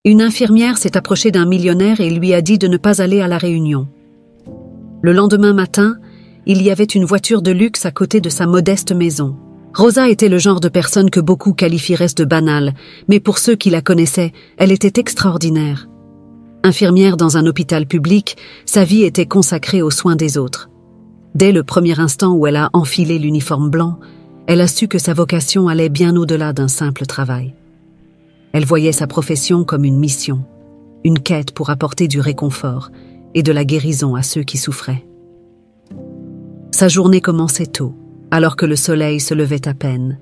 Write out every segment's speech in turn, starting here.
Une infirmière s'est approchée d'un millionnaire et lui a dit de ne pas aller à la réunion. Le lendemain matin, il y avait une voiture de luxe à côté de sa modeste maison. Rosa était le genre de personne que beaucoup qualifieraient de banale, mais pour ceux qui la connaissaient, elle était extraordinaire. Infirmière dans un hôpital public, sa vie était consacrée aux soins des autres. Dès le premier instant où elle a enfilé l'uniforme blanc, elle a su que sa vocation allait bien au-delà d'un simple travail. Elle voyait sa profession comme une mission, une quête pour apporter du réconfort et de la guérison à ceux qui souffraient. Sa journée commençait tôt, alors que le soleil se levait à peine,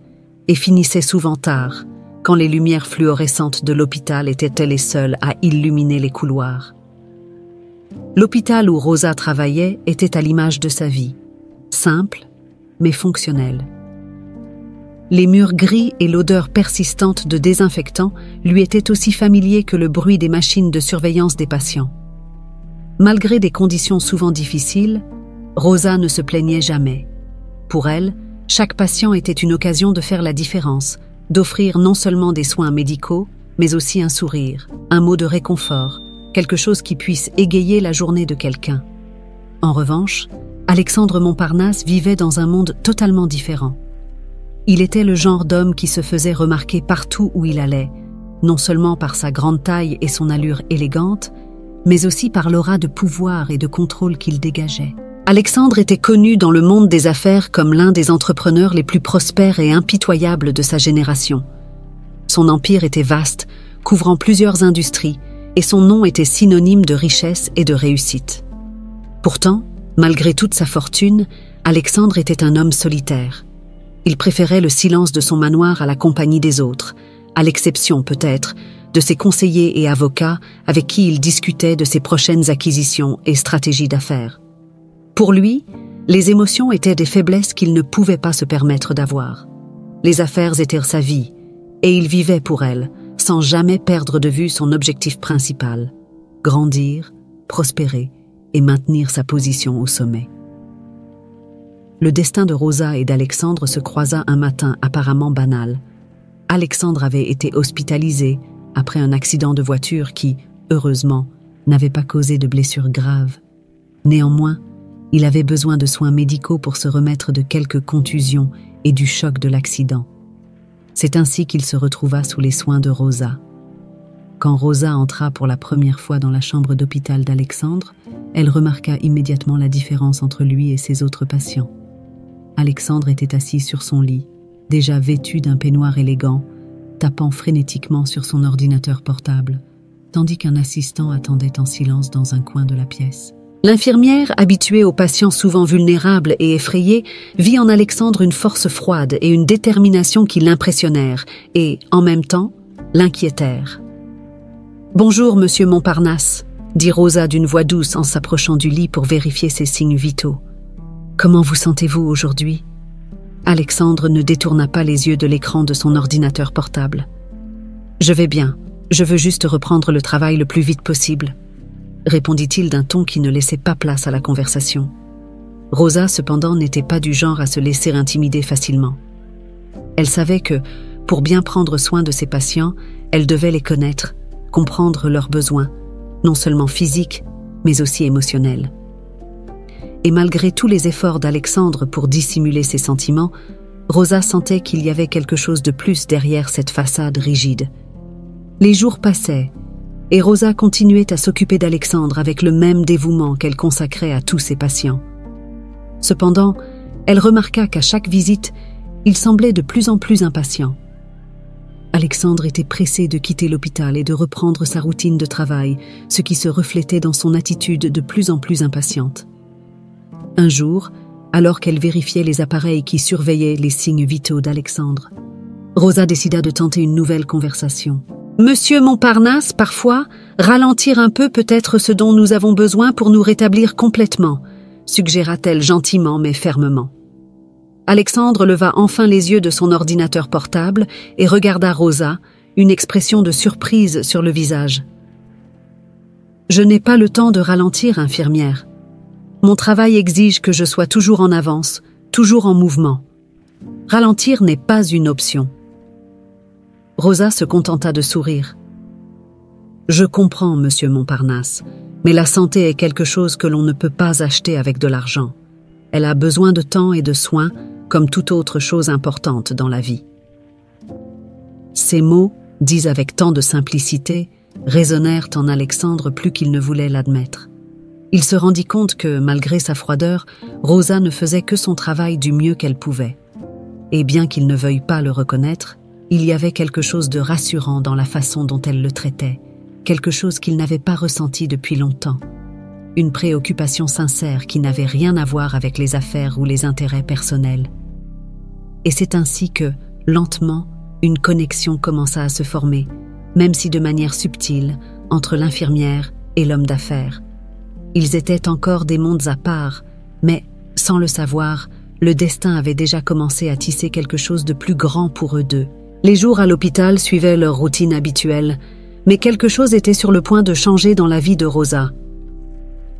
et finissait souvent tard, quand les lumières fluorescentes de l'hôpital étaient les seules à illuminer les couloirs. L'hôpital où Rosa travaillait était à l'image de sa vie, simple mais fonctionnelle. Les murs gris et l'odeur persistante de désinfectants lui étaient aussi familiers que le bruit des machines de surveillance des patients. Malgré des conditions souvent difficiles, Rosa ne se plaignait jamais. Pour elle, chaque patient était une occasion de faire la différence, d'offrir non seulement des soins médicaux, mais aussi un sourire, un mot de réconfort, quelque chose qui puisse égayer la journée de quelqu'un. En revanche, Alexandre Montparnasse vivait dans un monde totalement différent. Il était le genre d'homme qui se faisait remarquer partout où il allait, non seulement par sa grande taille et son allure élégante, mais aussi par l'aura de pouvoir et de contrôle qu'il dégageait. Alexandre était connu dans le monde des affaires comme l'un des entrepreneurs les plus prospères et impitoyables de sa génération. Son empire était vaste, couvrant plusieurs industries, et son nom était synonyme de richesse et de réussite. Pourtant, malgré toute sa fortune, Alexandre était un homme solitaire. Il préférait le silence de son manoir à la compagnie des autres, à l'exception peut-être de ses conseillers et avocats avec qui il discutait de ses prochaines acquisitions et stratégies d'affaires. Pour lui, les émotions étaient des faiblesses qu'il ne pouvait pas se permettre d'avoir. Les affaires étaient sa vie, et il vivait pour elles, sans jamais perdre de vue son objectif principal, grandir, prospérer et maintenir sa position au sommet. Le destin de Rosa et d'Alexandre se croisa un matin apparemment banal. Alexandre avait été hospitalisé après un accident de voiture qui, heureusement, n'avait pas causé de blessures graves. Néanmoins, il avait besoin de soins médicaux pour se remettre de quelques contusions et du choc de l'accident. C'est ainsi qu'il se retrouva sous les soins de Rosa. Quand Rosa entra pour la première fois dans la chambre d'hôpital d'Alexandre, elle remarqua immédiatement la différence entre lui et ses autres patients. Alexandre était assis sur son lit, déjà vêtu d'un peignoir élégant, tapant frénétiquement sur son ordinateur portable, tandis qu'un assistant attendait en silence dans un coin de la pièce. L'infirmière, habituée aux patients souvent vulnérables et effrayés, vit en Alexandre une force froide et une détermination qui l'impressionnèrent et, en même temps, l'inquiétèrent. « Bonjour, monsieur Montparnasse », dit Rosa d'une voix douce en s'approchant du lit pour vérifier ses signes vitaux. « Comment vous sentez-vous aujourd'hui ?» Alexandre ne détourna pas les yeux de l'écran de son ordinateur portable. « Je vais bien, je veux juste reprendre le travail le plus vite possible », répondit-il d'un ton qui ne laissait pas place à la conversation. Rosa, cependant, n'était pas du genre à se laisser intimider facilement. Elle savait que, pour bien prendre soin de ses patients, elle devait les connaître, comprendre leurs besoins, non seulement physiques, mais aussi émotionnels. Et malgré tous les efforts d'Alexandre pour dissimuler ses sentiments, Rosa sentait qu'il y avait quelque chose de plus derrière cette façade rigide. Les jours passaient, et Rosa continuait à s'occuper d'Alexandre avec le même dévouement qu'elle consacrait à tous ses patients. Cependant, elle remarqua qu'à chaque visite, il semblait de plus en plus impatient. Alexandre était pressé de quitter l'hôpital et de reprendre sa routine de travail, ce qui se reflétait dans son attitude de plus en plus impatiente. Un jour, alors qu'elle vérifiait les appareils qui surveillaient les signes vitaux d'Alexandre, Rosa décida de tenter une nouvelle conversation. « Monsieur Montparnasse, parfois, ralentir un peu peut être ce dont nous avons besoin pour nous rétablir complètement », suggéra-t-elle gentiment mais fermement. Alexandre leva enfin les yeux de son ordinateur portable et regarda Rosa, une expression de surprise sur le visage. « Je n'ai pas le temps de ralentir, infirmière. Mon travail exige que je sois toujours en avance, toujours en mouvement. Ralentir n'est pas une option. » Rosa se contenta de sourire. « Je comprends, monsieur Montparnasse, mais la santé est quelque chose que l'on ne peut pas acheter avec de l'argent. Elle a besoin de temps et de soins, comme toute autre chose importante dans la vie. » Ces mots, dits avec tant de simplicité, résonnèrent en Alexandre plus qu'il ne voulait l'admettre. Il se rendit compte que, malgré sa froideur, Rosa ne faisait que son travail du mieux qu'elle pouvait. Et bien qu'il ne veuille pas le reconnaître, il y avait quelque chose de rassurant dans la façon dont elle le traitait, quelque chose qu'il n'avait pas ressenti depuis longtemps. Une préoccupation sincère qui n'avait rien à voir avec les affaires ou les intérêts personnels. Et c'est ainsi que, lentement, une connexion commença à se former, même si de manière subtile, entre l'infirmière et l'homme d'affaires. Ils étaient encore des mondes à part, mais, sans le savoir, le destin avait déjà commencé à tisser quelque chose de plus grand pour eux deux. Les jours à l'hôpital suivaient leur routine habituelle, mais quelque chose était sur le point de changer dans la vie de Rosa.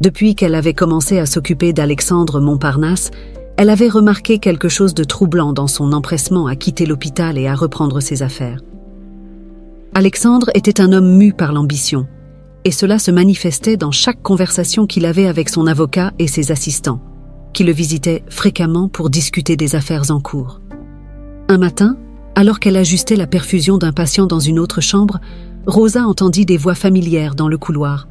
Depuis qu'elle avait commencé à s'occuper d'Alexandre Montparnasse, elle avait remarqué quelque chose de troublant dans son empressement à quitter l'hôpital et à reprendre ses affaires. Alexandre était un homme mu par l'ambition, et cela se manifestait dans chaque conversation qu'il avait avec son avocat et ses assistants, qui le visitaient fréquemment pour discuter des affaires en cours. Un matin, alors qu'elle ajustait la perfusion d'un patient dans une autre chambre, Rosa entendit des voix familières dans le couloir.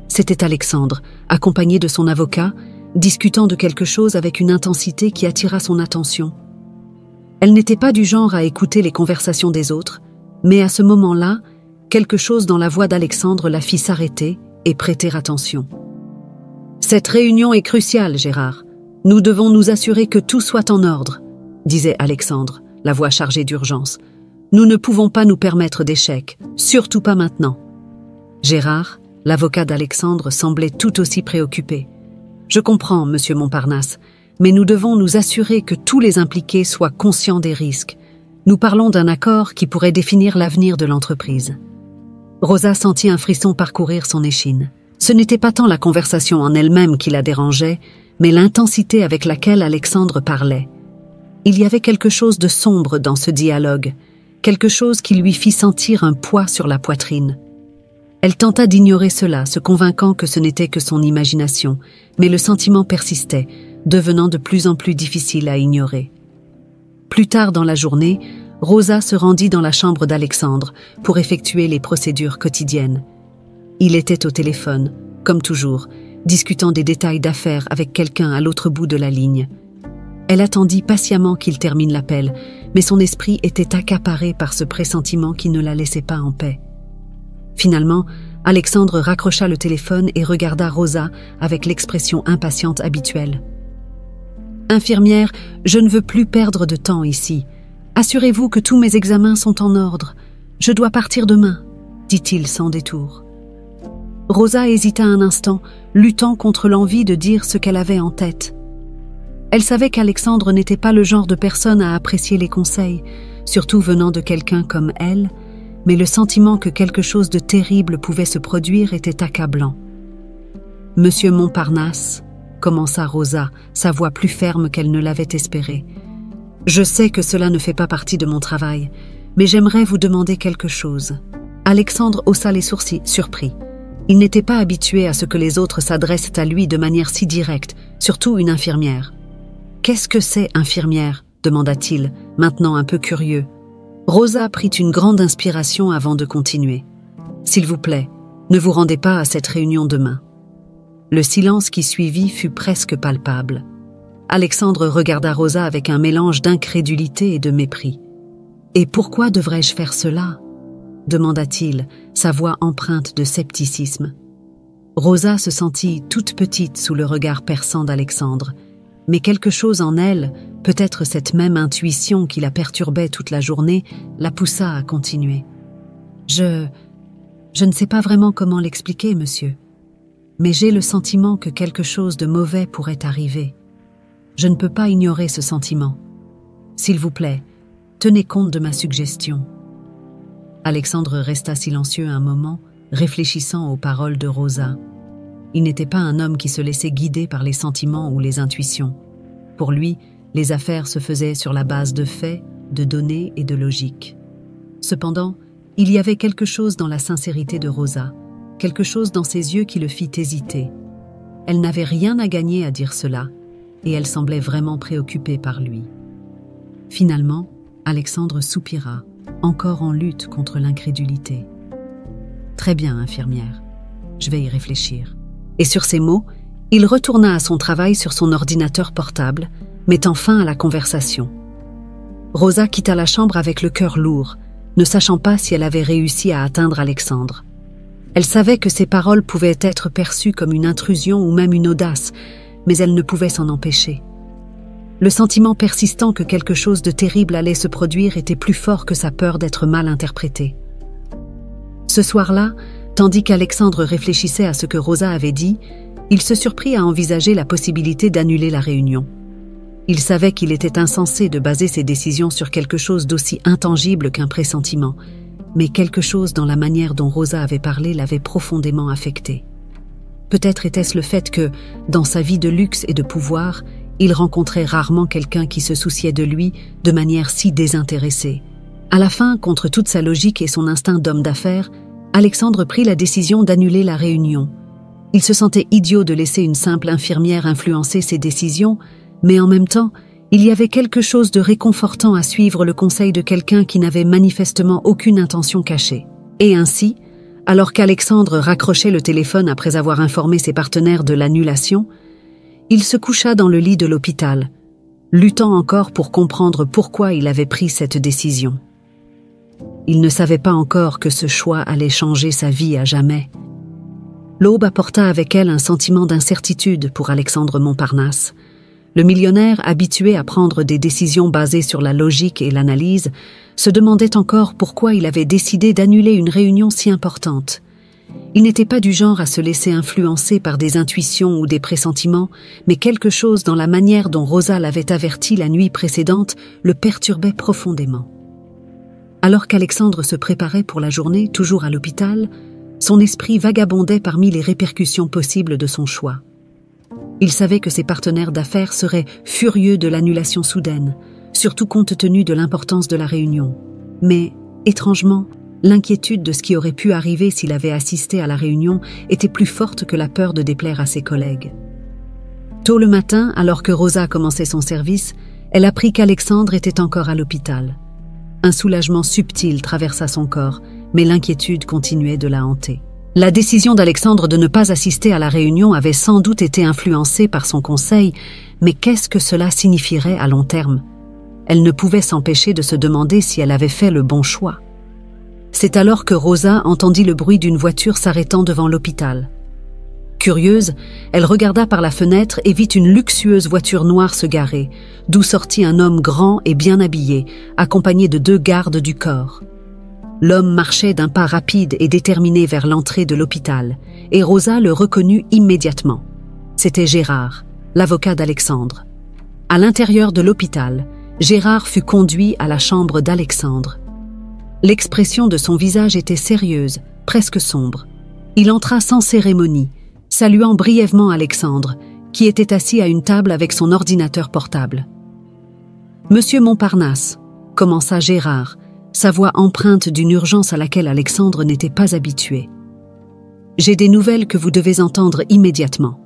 C'était Alexandre, accompagné de son avocat, discutant de quelque chose avec une intensité qui attira son attention. Elle n'était pas du genre à écouter les conversations des autres, mais à ce moment-là, quelque chose dans la voix d'Alexandre la fit s'arrêter et prêter attention. « Cette réunion est cruciale, Gérard. Nous devons nous assurer que tout soit en ordre, » disait Alexandre, la voix chargée d'urgence. « Nous ne pouvons pas nous permettre d'échec, surtout pas maintenant. » Gérard, l'avocat d'Alexandre, semblait tout aussi préoccupé. « Je comprends, monsieur Montparnasse, mais nous devons nous assurer que tous les impliqués soient conscients des risques. Nous parlons d'un accord qui pourrait définir l'avenir de l'entreprise. » Rosa sentit un frisson parcourir son échine. Ce n'était pas tant la conversation en elle-même qui la dérangeait, mais l'intensité avec laquelle Alexandre parlait. Il y avait quelque chose de sombre dans ce dialogue, quelque chose qui lui fit sentir un poids sur la poitrine. Elle tenta d'ignorer cela, se convainquant que ce n'était que son imagination, mais le sentiment persistait, devenant de plus en plus difficile à ignorer. Plus tard dans la journée, Rosa se rendit dans la chambre d'Alexandre pour effectuer les procédures quotidiennes. Il était au téléphone, comme toujours, discutant des détails d'affaires avec quelqu'un à l'autre bout de la ligne. Elle attendit patiemment qu'il termine l'appel, mais son esprit était accaparé par ce pressentiment qui ne la laissait pas en paix. Finalement, Alexandre raccrocha le téléphone et regarda Rosa avec l'expression impatiente habituelle. « Infirmière, je ne veux plus perdre de temps ici. Assurez-vous que tous mes examens sont en ordre. Je dois partir demain, » dit-il sans détour. Rosa hésita un instant, luttant contre l'envie de dire ce qu'elle avait en tête. Elle savait qu'Alexandre n'était pas le genre de personne à apprécier les conseils, surtout venant de quelqu'un comme elle, mais le sentiment que quelque chose de terrible pouvait se produire était accablant. « Monsieur Montparnasse, » commença Rosa, sa voix plus ferme qu'elle ne l'avait espéré. « Je sais que cela ne fait pas partie de mon travail, mais j'aimerais vous demander quelque chose. » Alexandre haussa les sourcils, surpris. Il n'était pas habitué à ce que les autres s'adressent à lui de manière si directe, surtout une infirmière. « Qu'est-ce que c'est, infirmière ?» demanda-t-il, maintenant un peu curieux. Rosa prit une grande inspiration avant de continuer. « S'il vous plaît, ne vous rendez pas à cette réunion demain. » Le silence qui suivit fut presque palpable. Alexandre regarda Rosa avec un mélange d'incrédulité et de mépris. « Et pourquoi devrais-je faire cela ?» demanda-t-il, sa voix empreinte de scepticisme. Rosa se sentit toute petite sous le regard perçant d'Alexandre, mais quelque chose en elle, peut-être cette même intuition qui la perturbait toute la journée, la poussa à continuer. « Je ne sais pas vraiment comment l'expliquer, monsieur, mais j'ai le sentiment que quelque chose de mauvais pourrait arriver. Je ne peux pas ignorer ce sentiment. S'il vous plaît, tenez compte de ma suggestion. » Alexandre resta silencieux un moment, réfléchissant aux paroles de Rosa. Il n'était pas un homme qui se laissait guider par les sentiments ou les intuitions. Pour lui, les affaires se faisaient sur la base de faits, de données et de logique. Cependant, Il y avait quelque chose dans la sincérité de Rosa, quelque chose dans ses yeux qui le fit hésiter. Elle n'avait rien à gagner à dire cela, et elle semblait vraiment préoccupée par lui. Finalement, Alexandre soupira, encore en lutte contre l'incrédulité. « Très bien, infirmière, je vais y réfléchir. » Et sur ces mots, il retourna à son travail sur son ordinateur portable, mettant fin à la conversation. Rosa quitta la chambre avec le cœur lourd, ne sachant pas si elle avait réussi à atteindre Alexandre. Elle savait que ses paroles pouvaient être perçues comme une intrusion ou même une audace, mais elle ne pouvait s'en empêcher. Le sentiment persistant que quelque chose de terrible allait se produire était plus fort que sa peur d'être mal interprétée. Ce soir-là, tandis qu'Alexandre réfléchissait à ce que Rosa avait dit, il se surprit à envisager la possibilité d'annuler la réunion. Il savait qu'il était insensé de baser ses décisions sur quelque chose d'aussi intangible qu'un pressentiment, mais quelque chose dans la manière dont Rosa avait parlé l'avait profondément affecté. Peut-être était-ce le fait que, dans sa vie de luxe et de pouvoir, il rencontrait rarement quelqu'un qui se souciait de lui de manière si désintéressée. À la fin, contre toute sa logique et son instinct d'homme d'affaires, Alexandre prit la décision d'annuler la réunion. Il se sentait idiot de laisser une simple infirmière influencer ses décisions, mais en même temps, il y avait quelque chose de réconfortant à suivre le conseil de quelqu'un qui n'avait manifestement aucune intention cachée. Et ainsi, alors qu'Alexandre raccrochait le téléphone après avoir informé ses partenaires de l'annulation, il se coucha dans le lit de l'hôpital, luttant encore pour comprendre pourquoi il avait pris cette décision. Il ne savait pas encore que ce choix allait changer sa vie à jamais. L'aube apporta avec elle un sentiment d'incertitude pour Alexandre Montparnasse. Le millionnaire, habitué à prendre des décisions basées sur la logique et l'analyse, se demandait encore pourquoi il avait décidé d'annuler une réunion si importante. Il n'était pas du genre à se laisser influencer par des intuitions ou des pressentiments, mais quelque chose dans la manière dont Rosa l'avait averti la nuit précédente le perturbait profondément. Alors qu'Alexandre se préparait pour la journée, toujours à l'hôpital, son esprit vagabondait parmi les répercussions possibles de son choix. Il savait que ses partenaires d'affaires seraient furieux de l'annulation soudaine, surtout compte tenu de l'importance de la réunion. Mais, étrangement, l'inquiétude de ce qui aurait pu arriver s'il avait assisté à la réunion était plus forte que la peur de déplaire à ses collègues. Tôt le matin, alors que Rosa commençait son service, elle apprit qu'Alexandre était encore à l'hôpital. Un soulagement subtil traversa son corps, mais l'inquiétude continuait de la hanter. La décision d'Alexandre de ne pas assister à la réunion avait sans doute été influencée par son conseil, mais qu'est-ce que cela signifierait à long terme? Elle ne pouvait s'empêcher de se demander si elle avait fait le bon choix. C'est alors que Rosa entendit le bruit d'une voiture s'arrêtant devant l'hôpital. Curieuse, elle regarda par la fenêtre et vit une luxueuse voiture noire se garer, d'où sortit un homme grand et bien habillé, accompagné de 2 gardes du corps. L'homme marchait d'un pas rapide et déterminé vers l'entrée de l'hôpital, et Rosa le reconnut immédiatement. C'était Gérard, l'avocat d'Alexandre. À l'intérieur de l'hôpital, Gérard fut conduit à la chambre d'Alexandre. L'expression de son visage était sérieuse, presque sombre. Il entra sans cérémonie, saluant brièvement Alexandre, qui était assis à une table avec son ordinateur portable. « Monsieur Montparnasse », commença Gérard, sa voix empreinte d'une urgence à laquelle Alexandre n'était pas habitué. « J'ai des nouvelles que vous devez entendre immédiatement. »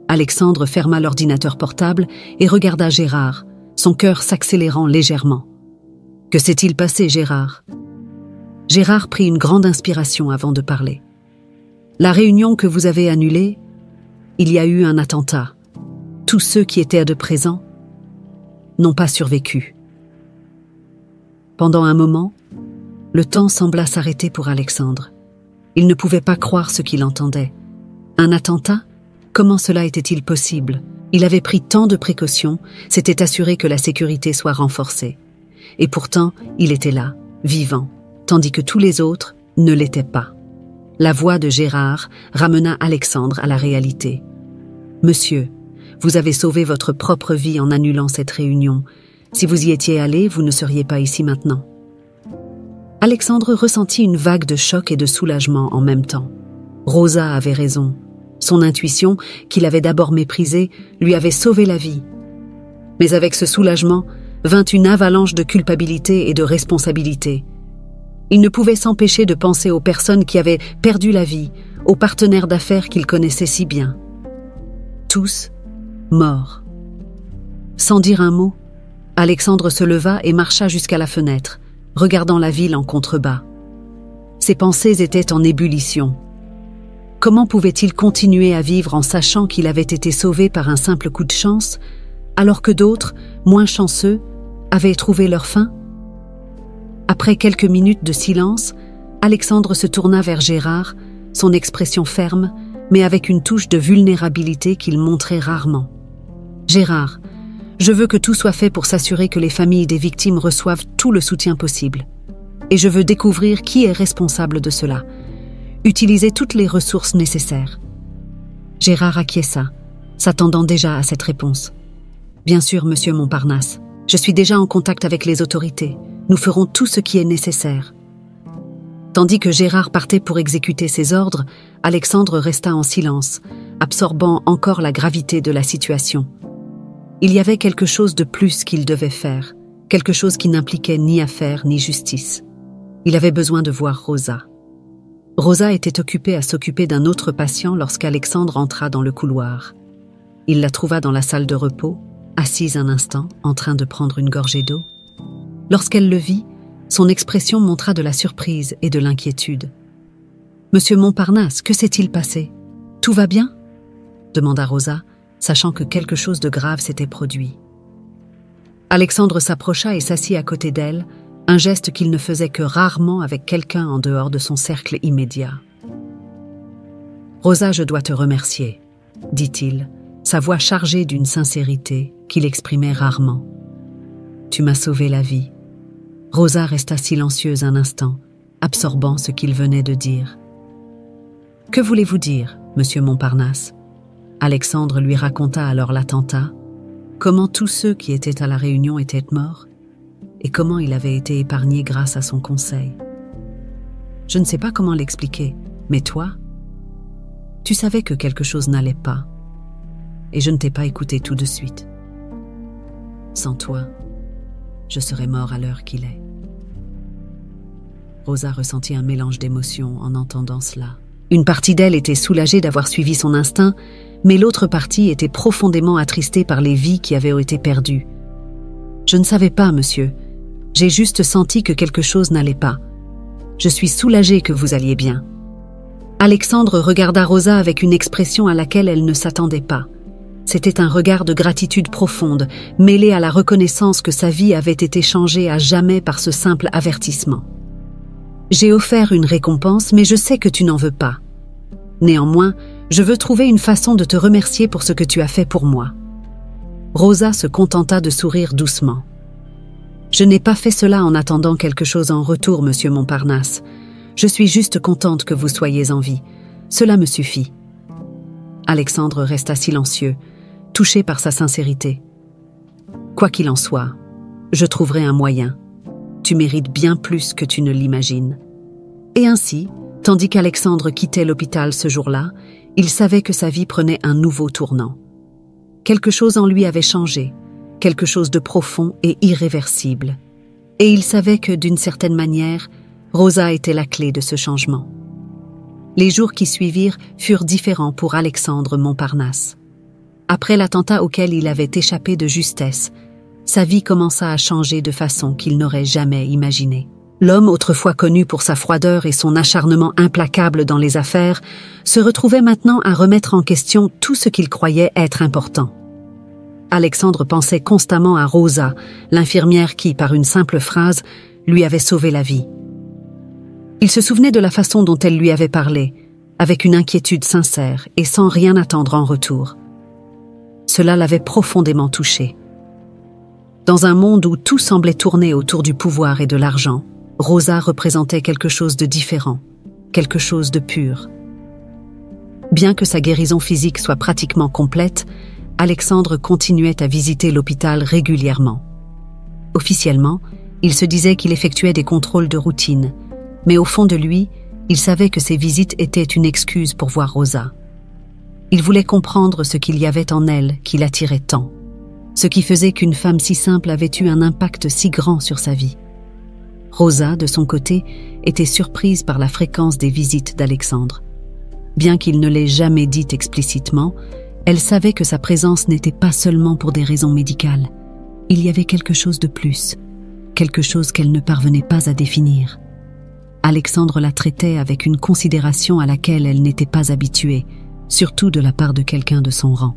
Alexandre ferma l'ordinateur portable et regarda Gérard, son cœur s'accélérant légèrement. « Que s'est-il passé, Gérard ?» Gérard prit une grande inspiration avant de parler. « La réunion que vous avez annulée, il y a eu un attentat. Tous ceux qui étaient de présent n'ont pas survécu. » Pendant un moment, le temps sembla s'arrêter pour Alexandre. Il ne pouvait pas croire ce qu'il entendait. Un attentat? Comment cela était-il possible? Il avait pris tant de précautions, s'était assuré que la sécurité soit renforcée. Et pourtant, il était là, vivant, tandis que tous les autres ne l'étaient pas. La voix de Gérard ramena Alexandre à la réalité. « Monsieur, vous avez sauvé votre propre vie en annulant cette réunion. Si vous y étiez allé, vous ne seriez pas ici maintenant. » Alexandre ressentit une vague de choc et de soulagement en même temps. Rosa avait raison. Son intuition, qu'il avait d'abord méprisée, lui avait sauvé la vie. Mais avec ce soulagement, vint une avalanche de culpabilité et de responsabilité. Il ne pouvait s'empêcher de penser aux personnes qui avaient perdu la vie, aux partenaires d'affaires qu'il connaissait si bien. Tous morts. Sans dire un mot, Alexandre se leva et marcha jusqu'à la fenêtre, regardant la ville en contrebas. Ses pensées étaient en ébullition. Comment pouvait-il continuer à vivre en sachant qu'il avait été sauvé par un simple coup de chance, alors que d'autres, moins chanceux, avaient trouvé leur fin? Après quelques minutes de silence, Alexandre se tourna vers Gérard, son expression ferme, mais avec une touche de vulnérabilité qu'il montrait rarement. « Gérard, je veux que tout soit fait pour s'assurer que les familles des victimes reçoivent tout le soutien possible. Et je veux découvrir qui est responsable de cela. Utiliser toutes les ressources nécessaires. » Gérard acquiesça, s'attendant déjà à cette réponse. « Bien sûr, monsieur Montparnasse. Je suis déjà en contact avec les autorités. Nous ferons tout ce qui est nécessaire. » Tandis que Gérard partait pour exécuter ses ordres, Alexandre resta en silence, absorbant encore la gravité de la situation. Il y avait quelque chose de plus qu'il devait faire, quelque chose qui n'impliquait ni affaire ni justice. Il avait besoin de voir Rosa. Rosa était occupée à s'occuper d'un autre patient lorsqu'Alexandre entra dans le couloir. Il la trouva dans la salle de repos, assise un instant, en train de prendre une gorgée d'eau. Lorsqu'elle le vit, son expression montra de la surprise et de l'inquiétude. « Monsieur Montparnasse, que s'est-il passé? Tout va bien ?» demanda Rosa, sachant que quelque chose de grave s'était produit. Alexandre s'approcha et s'assit à côté d'elle, un geste qu'il ne faisait que rarement avec quelqu'un en dehors de son cercle immédiat. « Rosa, je dois te remercier, » dit-il, sa voix chargée d'une sincérité qu'il exprimait rarement. « Tu m'as sauvé la vie. » Rosa resta silencieuse un instant, absorbant ce qu'il venait de dire. « Que voulez-vous dire, monsieur Montparnasse ?» Alexandre lui raconta alors l'attentat, comment tous ceux qui étaient à la réunion étaient morts, et comment il avait été épargné grâce à son conseil. « Je ne sais pas comment l'expliquer, mais toi, tu savais que quelque chose n'allait pas, et je ne t'ai pas écouté tout de suite. Sans toi, je serais mort à l'heure qu'il est. » Rosa ressentit un mélange d'émotions en entendant cela. Une partie d'elle était soulagée d'avoir suivi son instinct, mais l'autre partie était profondément attristée par les vies qui avaient été perdues. « Je ne savais pas, monsieur. J'ai juste senti que quelque chose n'allait pas. Je suis soulagée que vous alliez bien. » Alexandre regarda Rosa avec une expression à laquelle elle ne s'attendait pas. C'était un regard de gratitude profonde, mêlé à la reconnaissance que sa vie avait été changée à jamais par ce simple avertissement. « J'ai offert une récompense, mais je sais que tu n'en veux pas. Néanmoins, je veux trouver une façon de te remercier pour ce que tu as fait pour moi. » Rosa se contenta de sourire doucement. « Je n'ai pas fait cela en attendant quelque chose en retour, monsieur Montparnasse. Je suis juste contente que vous soyez en vie. Cela me suffit. » Alexandre resta silencieux, touché par sa sincérité. « Quoi qu'il en soit, je trouverai un moyen. Tu mérites bien plus que tu ne l'imagines. » Et ainsi, tandis qu'Alexandre quittait l'hôpital ce jour-là, il savait que sa vie prenait un nouveau tournant. Quelque chose en lui avait changé, quelque chose de profond et irréversible. Et il savait que, d'une certaine manière, Rosa était la clé de ce changement. Les jours qui suivirent furent différents pour Alexandre Montparnasse. Après l'attentat auquel il avait échappé de justesse, sa vie commença à changer de façon qu'il n'aurait jamais imaginée. L'homme autrefois connu pour sa froideur et son acharnement implacable dans les affaires se retrouvait maintenant à remettre en question tout ce qu'il croyait être important. Alexandre pensait constamment à Rosa, l'infirmière qui, par une simple phrase, lui avait sauvé la vie. Il se souvenait de la façon dont elle lui avait parlé, avec une inquiétude sincère et sans rien attendre en retour. Cela l'avait profondément touché. Dans un monde où tout semblait tourner autour du pouvoir et de l'argent, Rosa représentait quelque chose de différent, quelque chose de pur. Bien que sa guérison physique soit pratiquement complète, Alexandre continuait à visiter l'hôpital régulièrement. Officiellement, il se disait qu'il effectuait des contrôles de routine, mais au fond de lui, il savait que ces visites étaient une excuse pour voir Rosa. Il voulait comprendre ce qu'il y avait en elle qui l'attirait tant, ce qui faisait qu'une femme si simple avait eu un impact si grand sur sa vie. Rosa, de son côté, était surprise par la fréquence des visites d'Alexandre. Bien qu'il ne l'ait jamais dit explicitement, elle savait que sa présence n'était pas seulement pour des raisons médicales. Il y avait quelque chose de plus, quelque chose qu'elle ne parvenait pas à définir. Alexandre la traitait avec une considération à laquelle elle n'était pas habituée, surtout de la part de quelqu'un de son rang.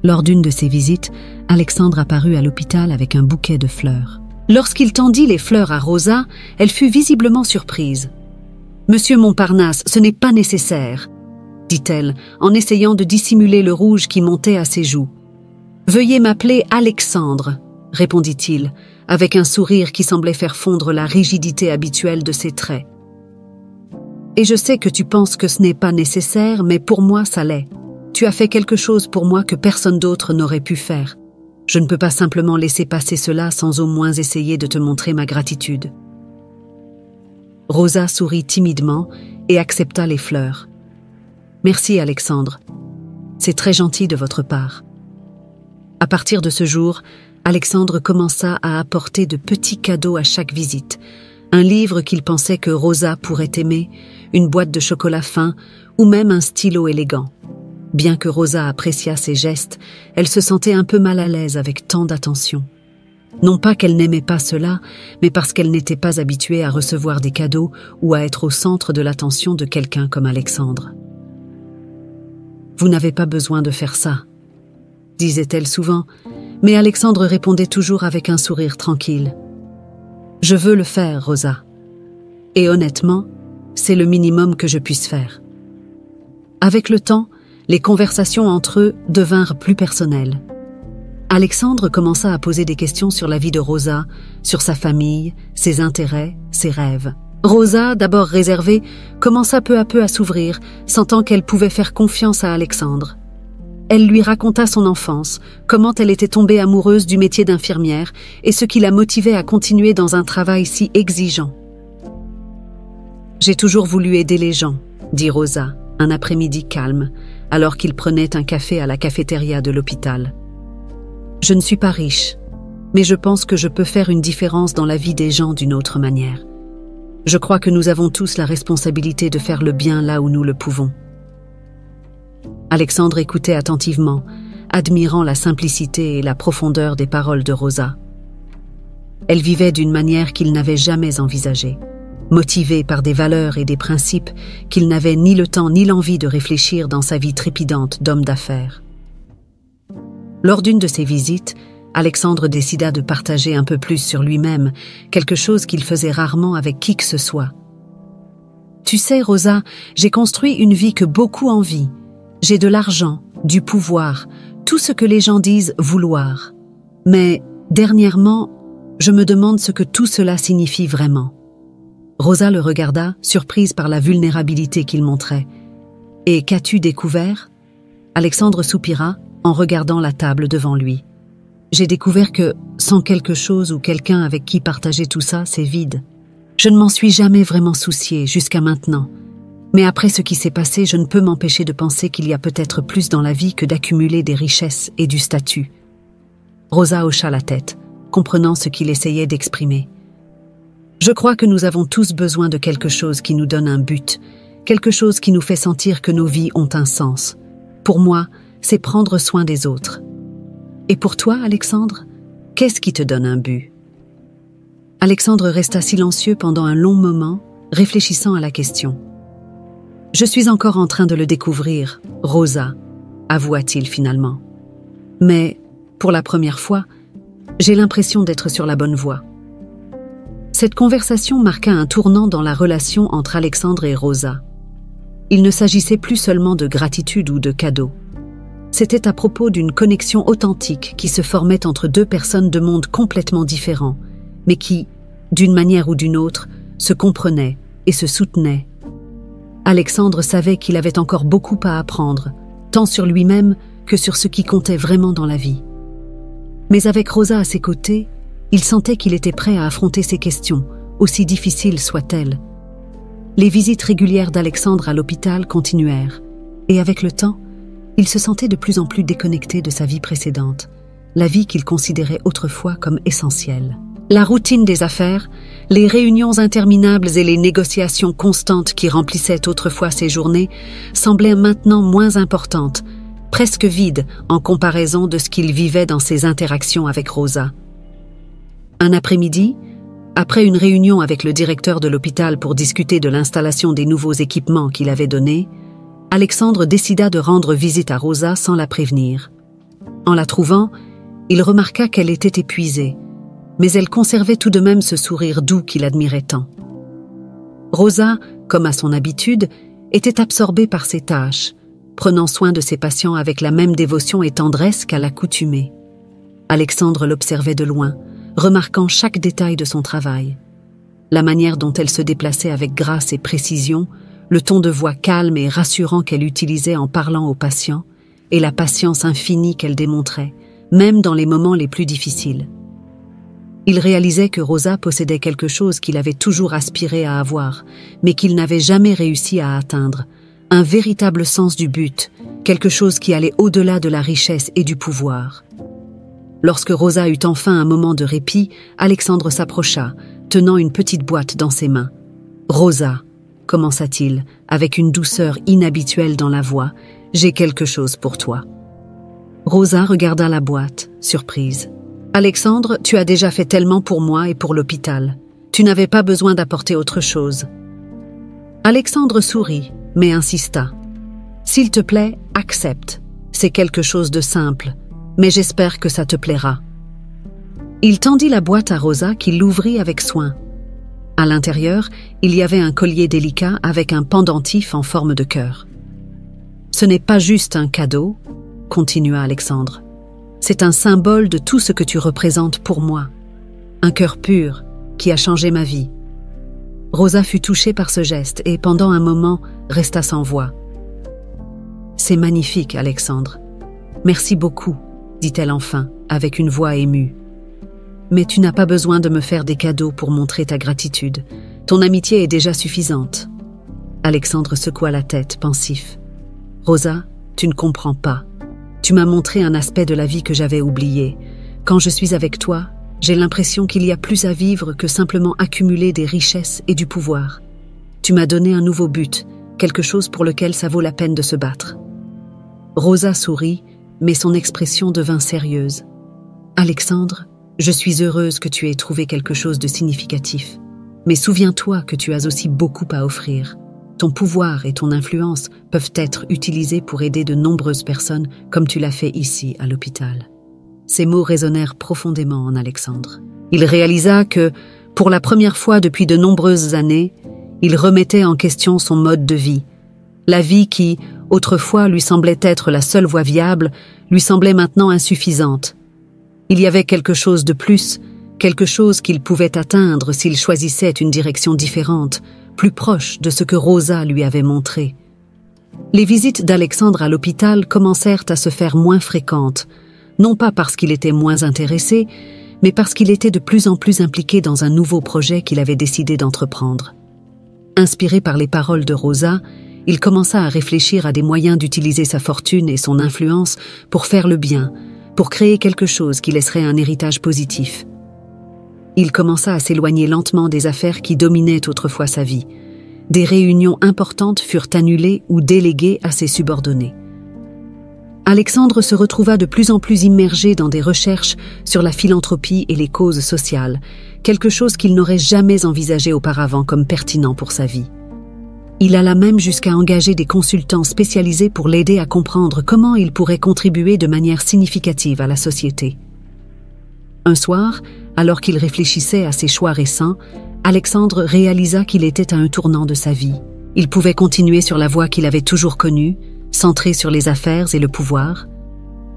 Lors d'une de ses visites, Alexandre apparut à l'hôpital avec un bouquet de fleurs. Lorsqu'il tendit les fleurs à Rosa, elle fut visiblement surprise. « Monsieur Montparnasse, ce n'est pas nécessaire », dit-elle, en essayant de dissimuler le rouge qui montait à ses joues. « Veuillez m'appeler Alexandre », répondit-il, avec un sourire qui semblait faire fondre la rigidité habituelle de ses traits. « Et je sais que tu penses que ce n'est pas nécessaire, mais pour moi ça l'est. Tu as fait quelque chose pour moi que personne d'autre n'aurait pu faire. Je ne peux pas simplement laisser passer cela sans au moins essayer de te montrer ma gratitude. » Rosa sourit timidement et accepta les fleurs. « Merci Alexandre. C'est très gentil de votre part. » À partir de ce jour, Alexandre commença à apporter de petits cadeaux à chaque visite. Un livre qu'il pensait que Rosa pourrait aimer, une boîte de chocolat fin ou même un stylo élégant. Bien que Rosa appréciât ses gestes, elle se sentait un peu mal à l'aise avec tant d'attention. Non pas qu'elle n'aimait pas cela, mais parce qu'elle n'était pas habituée à recevoir des cadeaux ou à être au centre de l'attention de quelqu'un comme Alexandre. « Vous n'avez pas besoin de faire ça », disait-elle souvent, mais Alexandre répondait toujours avec un sourire tranquille. « Je veux le faire, Rosa. Et honnêtement, c'est le minimum que je puisse faire. » Avec le temps, les conversations entre eux devinrent plus personnelles. Alexandre commença à poser des questions sur la vie de Rosa, sur sa famille, ses intérêts, ses rêves. Rosa, d'abord réservée, commença peu à peu à s'ouvrir, sentant qu'elle pouvait faire confiance à Alexandre. Elle lui raconta son enfance, comment elle était tombée amoureuse du métier d'infirmière et ce qui la motivait à continuer dans un travail si exigeant. « J'ai toujours voulu aider les gens », dit Rosa, un après-midi calme, alors qu'il prenait un café à la cafétéria de l'hôpital. « Je ne suis pas riche, mais je pense que je peux faire une différence dans la vie des gens d'une autre manière. Je crois que nous avons tous la responsabilité de faire le bien là où nous le pouvons. » Alexandre écoutait attentivement, admirant la simplicité et la profondeur des paroles de Rosa. Elle vivait d'une manière qu'il n'avait jamais envisagée, motivée par des valeurs et des principes qu'il n'avait ni le temps ni l'envie de réfléchir dans sa vie trépidante d'homme d'affaires. Lors d'une de ses visites, Alexandre décida de partager un peu plus sur lui-même, quelque chose qu'il faisait rarement avec qui que ce soit. « Tu sais, Rosa, j'ai construit une vie que beaucoup envient. J'ai de l'argent, du pouvoir, tout ce que les gens disent vouloir. Mais, dernièrement, je me demande ce que tout cela signifie vraiment. » Rosa le regarda, surprise par la vulnérabilité qu'il montrait. « Et qu'as-tu découvert ?» Alexandre soupira en regardant la table devant lui. « J'ai découvert que, sans quelque chose ou quelqu'un avec qui partager tout ça, c'est vide. Je ne m'en suis jamais vraiment souciée jusqu'à maintenant. Mais après ce qui s'est passé, je ne peux m'empêcher de penser qu'il y a peut-être plus dans la vie que d'accumuler des richesses et du statut. » Rosa hocha la tête, comprenant ce qu'il essayait d'exprimer. « Je crois que nous avons tous besoin de quelque chose qui nous donne un but, quelque chose qui nous fait sentir que nos vies ont un sens. Pour moi, c'est prendre soin des autres. Et pour toi, Alexandre, qu'est-ce qui te donne un but ?» Alexandre resta silencieux pendant un long moment, réfléchissant à la question. « Je suis encore en train de le découvrir, Rosa, » avoua-t-il finalement. « Mais, pour la première fois, j'ai l'impression d'être sur la bonne voie. » Cette conversation marqua un tournant dans la relation entre Alexandre et Rosa. Il ne s'agissait plus seulement de gratitude ou de cadeaux. C'était à propos d'une connexion authentique qui se formait entre deux personnes de mondes complètement différents, mais qui, d'une manière ou d'une autre, se comprenaient et se soutenaient. Alexandre savait qu'il avait encore beaucoup à apprendre, tant sur lui-même que sur ce qui comptait vraiment dans la vie. Mais avec Rosa à ses côtés, il sentait qu'il était prêt à affronter ces questions, aussi difficiles soient-elles. Les visites régulières d'Alexandre à l'hôpital continuèrent, et avec le temps, il se sentait de plus en plus déconnecté de sa vie précédente, la vie qu'il considérait autrefois comme essentielle. La routine des affaires, les réunions interminables et les négociations constantes qui remplissaient autrefois ses journées semblaient maintenant moins importantes, presque vides en comparaison de ce qu'il vivait dans ses interactions avec Rosa. Un après-midi, après une réunion avec le directeur de l'hôpital pour discuter de l'installation des nouveaux équipements qu'il avait donnés, Alexandre décida de rendre visite à Rosa sans la prévenir. En la trouvant, il remarqua qu'elle était épuisée, mais elle conservait tout de même ce sourire doux qu'il admirait tant. Rosa, comme à son habitude, était absorbée par ses tâches, prenant soin de ses patients avec la même dévotion et tendresse qu'à l'accoutumée. Alexandre l'observait de loin, remarquant chaque détail de son travail. La manière dont elle se déplaçait avec grâce et précision, le ton de voix calme et rassurant qu'elle utilisait en parlant aux patients, et la patience infinie qu'elle démontrait, même dans les moments les plus difficiles. Il réalisait que Rosa possédait quelque chose qu'il avait toujours aspiré à avoir, mais qu'il n'avait jamais réussi à atteindre, un véritable sens du but, quelque chose qui allait au-delà de la richesse et du pouvoir. Lorsque Rosa eut enfin un moment de répit, Alexandre s'approcha, tenant une petite boîte dans ses mains. « Rosa », commença-t-il, avec une douceur inhabituelle dans la voix, « j'ai quelque chose pour toi. » Rosa regarda la boîte, surprise. « Alexandre, tu as déjà fait tellement pour moi et pour l'hôpital. Tu n'avais pas besoin d'apporter autre chose. » Alexandre sourit, mais insista. « S'il te plaît, accepte. C'est quelque chose de simple, mais j'espère que ça te plaira. » Il tendit la boîte à Rosa qui l'ouvrit avec soin. À l'intérieur, il y avait un collier délicat avec un pendentif en forme de cœur. « Ce n'est pas juste un cadeau, » continua Alexandre. « C'est un symbole de tout ce que tu représentes pour moi. Un cœur pur qui a changé ma vie. » Rosa fut touchée par ce geste et pendant un moment resta sans voix. « C'est magnifique, Alexandre. Merci beaucoup, » dit-elle enfin, avec une voix émue. « Mais tu n'as pas besoin de me faire des cadeaux pour montrer ta gratitude. Ton amitié est déjà suffisante. » Alexandre secoua la tête, pensif. « Rosa, tu ne comprends pas. Tu m'as montré un aspect de la vie que j'avais oublié. Quand je suis avec toi, j'ai l'impression qu'il y a plus à vivre que simplement accumuler des richesses et du pouvoir. Tu m'as donné un nouveau but, quelque chose pour lequel ça vaut la peine de se battre. » Rosa sourit, mais son expression devint sérieuse. « Alexandre, je suis heureuse que tu aies trouvé quelque chose de significatif. Mais souviens-toi que tu as aussi beaucoup à offrir. Ton pouvoir et ton influence peuvent être utilisés pour aider de nombreuses personnes comme tu l'as fait ici à l'hôpital. » Ces mots résonnèrent profondément en Alexandre. Il réalisa que, pour la première fois depuis de nombreuses années, il remettait en question son mode de vie. La vie qui, autrefois, lui semblait être la seule voie viable, lui semblait maintenant insuffisante. Il y avait quelque chose de plus, quelque chose qu'il pouvait atteindre s'il choisissait une direction différente, plus proche de ce que Rosa lui avait montré. Les visites d'Alexandre à l'hôpital commencèrent à se faire moins fréquentes, non pas parce qu'il était moins intéressé, mais parce qu'il était de plus en plus impliqué dans un nouveau projet qu'il avait décidé d'entreprendre. Inspiré par les paroles de Rosa, il commença à réfléchir à des moyens d'utiliser sa fortune et son influence pour faire le bien, pour créer quelque chose qui laisserait un héritage positif. Il commença à s'éloigner lentement des affaires qui dominaient autrefois sa vie. Des réunions importantes furent annulées ou déléguées à ses subordonnés. Alexandre se retrouva de plus en plus immergé dans des recherches sur la philanthropie et les causes sociales, quelque chose qu'il n'aurait jamais envisagé auparavant comme pertinent pour sa vie. Il alla même jusqu'à engager des consultants spécialisés pour l'aider à comprendre comment il pourrait contribuer de manière significative à la société. Un soir, alors qu'il réfléchissait à ses choix récents, Alexandre réalisa qu'il était à un tournant de sa vie. Il pouvait continuer sur la voie qu'il avait toujours connue, centré sur les affaires et le pouvoir,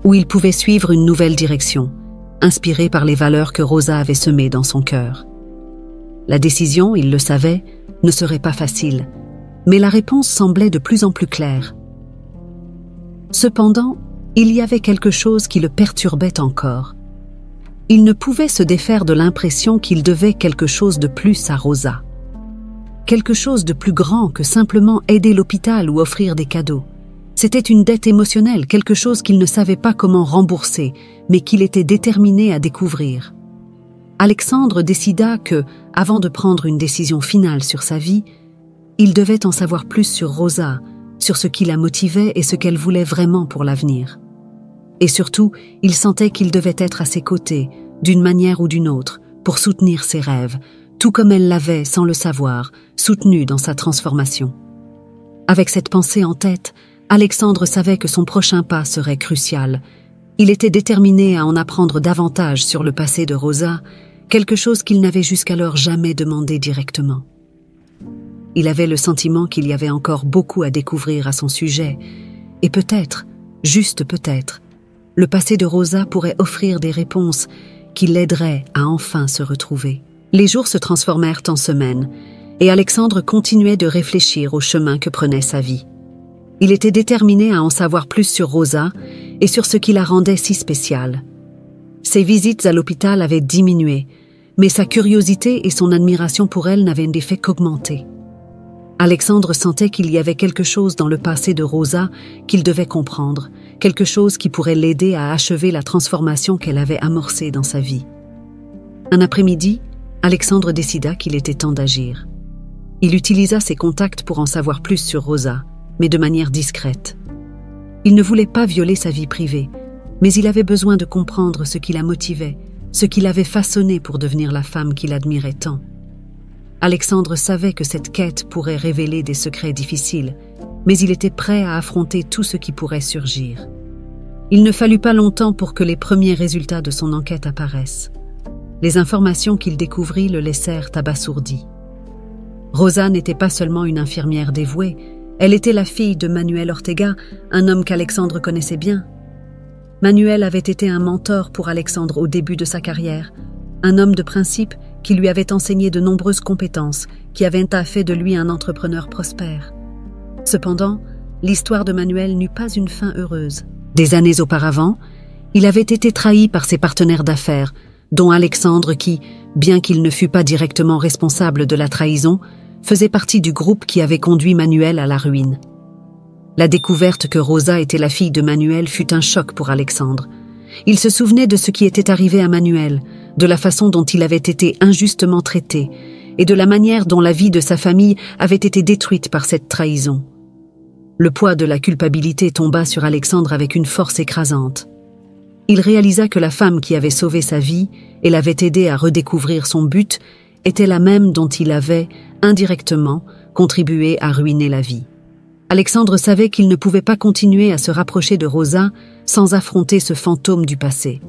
ou il pouvait suivre une nouvelle direction, inspiré par les valeurs que Rosa avait semées dans son cœur. La décision, il le savait, ne serait pas facile, mais la réponse semblait de plus en plus claire. Cependant, il y avait quelque chose qui le perturbait encore. Il ne pouvait se défaire de l'impression qu'il devait quelque chose de plus à Rosa. Quelque chose de plus grand que simplement aider l'hôpital ou offrir des cadeaux. C'était une dette émotionnelle, quelque chose qu'il ne savait pas comment rembourser, mais qu'il était déterminé à découvrir. Alexandre décida que, avant de prendre une décision finale sur sa vie, il devait en savoir plus sur Rosa, sur ce qui la motivait et ce qu'elle voulait vraiment pour l'avenir. Et surtout, il sentait qu'il devait être à ses côtés, d'une manière ou d'une autre, pour soutenir ses rêves, tout comme elle l'avait, sans le savoir, soutenu dans sa transformation. Avec cette pensée en tête, Alexandre savait que son prochain pas serait crucial. Il était déterminé à en apprendre davantage sur le passé de Rosa, quelque chose qu'il n'avait jusqu'alors jamais demandé directement. Il avait le sentiment qu'il y avait encore beaucoup à découvrir à son sujet, et peut-être, juste peut-être, le passé de Rosa pourrait offrir des réponses qui l'aideraient à enfin se retrouver. Les jours se transformèrent en semaines, et Alexandre continuait de réfléchir au chemin que prenait sa vie. Il était déterminé à en savoir plus sur Rosa et sur ce qui la rendait si spéciale. Ses visites à l'hôpital avaient diminué, mais sa curiosité et son admiration pour elle n'avaient fait qu'augmenter. Alexandre sentait qu'il y avait quelque chose dans le passé de Rosa qu'il devait comprendre, quelque chose qui pourrait l'aider à achever la transformation qu'elle avait amorcée dans sa vie. Un après-midi, Alexandre décida qu'il était temps d'agir. Il utilisa ses contacts pour en savoir plus sur Rosa, mais de manière discrète. Il ne voulait pas violer sa vie privée, mais il avait besoin de comprendre ce qui la motivait, ce qui l'avait façonnée pour devenir la femme qu'il admirait tant. Alexandre savait que cette quête pourrait révéler des secrets difficiles, mais il était prêt à affronter tout ce qui pourrait surgir. Il ne fallut pas longtemps pour que les premiers résultats de son enquête apparaissent. Les informations qu'il découvrit le laissèrent abasourdi. Rosa n'était pas seulement une infirmière dévouée, elle était la fille de Manuel Ortega, un homme qu'Alexandre connaissait bien. Manuel avait été un mentor pour Alexandre au début de sa carrière, un homme de principe qui lui avait enseigné de nombreuses compétences, qui avait fait de lui un entrepreneur prospère. Cependant, l'histoire de Manuel n'eut pas une fin heureuse. Des années auparavant, il avait été trahi par ses partenaires d'affaires, dont Alexandre qui, bien qu'il ne fût pas directement responsable de la trahison, faisait partie du groupe qui avait conduit Manuel à la ruine. La découverte que Rosa était la fille de Manuel fut un choc pour Alexandre. Il se souvenait de ce qui était arrivé à Manuel, de la façon dont il avait été injustement traité, et de la manière dont la vie de sa famille avait été détruite par cette trahison. Le poids de la culpabilité tomba sur Alexandre avec une force écrasante. Il réalisa que la femme qui avait sauvé sa vie et l'avait aidé à redécouvrir son but était la même dont il avait, indirectement, contribué à ruiner la vie. Alexandre savait qu'il ne pouvait pas continuer à se rapprocher de Rosa sans affronter ce fantôme du passé.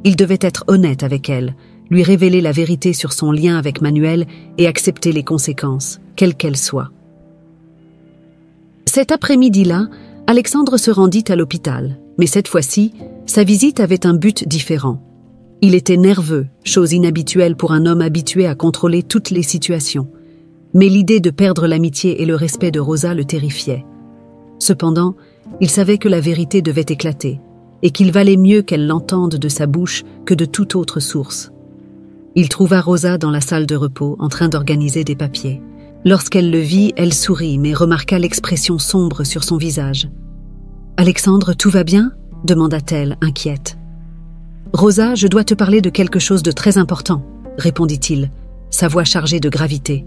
Il devait être honnête avec elle, lui révéler la vérité sur son lien avec Manuel et accepter les conséquences, quelles qu'elles soient. Cet après-midi-là, Alexandre se rendit à l'hôpital, mais cette fois-ci, sa visite avait un but différent. Il était nerveux, chose inhabituelle pour un homme habitué à contrôler toutes les situations. Mais l'idée de perdre l'amitié et le respect de Rosa le terrifiait. Cependant, il savait que la vérité devait éclater, et qu'il valait mieux qu'elle l'entende de sa bouche que de toute autre source. Il trouva Rosa dans la salle de repos, en train d'organiser des papiers. Lorsqu'elle le vit, elle sourit, mais remarqua l'expression sombre sur son visage. « Alexandre, tout va bien ?» demanda-t-elle, inquiète. « Rosa, je dois te parler de quelque chose de très important, » répondit-il, sa voix chargée de gravité.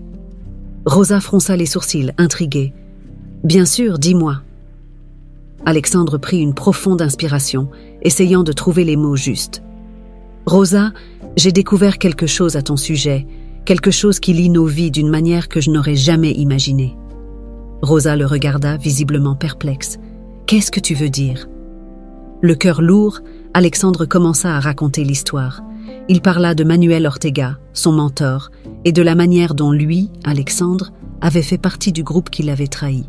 Rosa fronça les sourcils, intriguée. « Bien sûr, dis-moi. » Alexandre prit une profonde inspiration, essayant de trouver les mots justes. « Rosa, j'ai découvert quelque chose à ton sujet, quelque chose qui lie nos vies d'une manière que je n'aurais jamais imaginée. » Rosa le regarda, visiblement perplexe. « Qu'est-ce que tu veux dire ?» Le cœur lourd, Alexandre commença à raconter l'histoire. Il parla de Manuel Ortega, son mentor, et de la manière dont lui, Alexandre, avait fait partie du groupe qui l'avait trahi.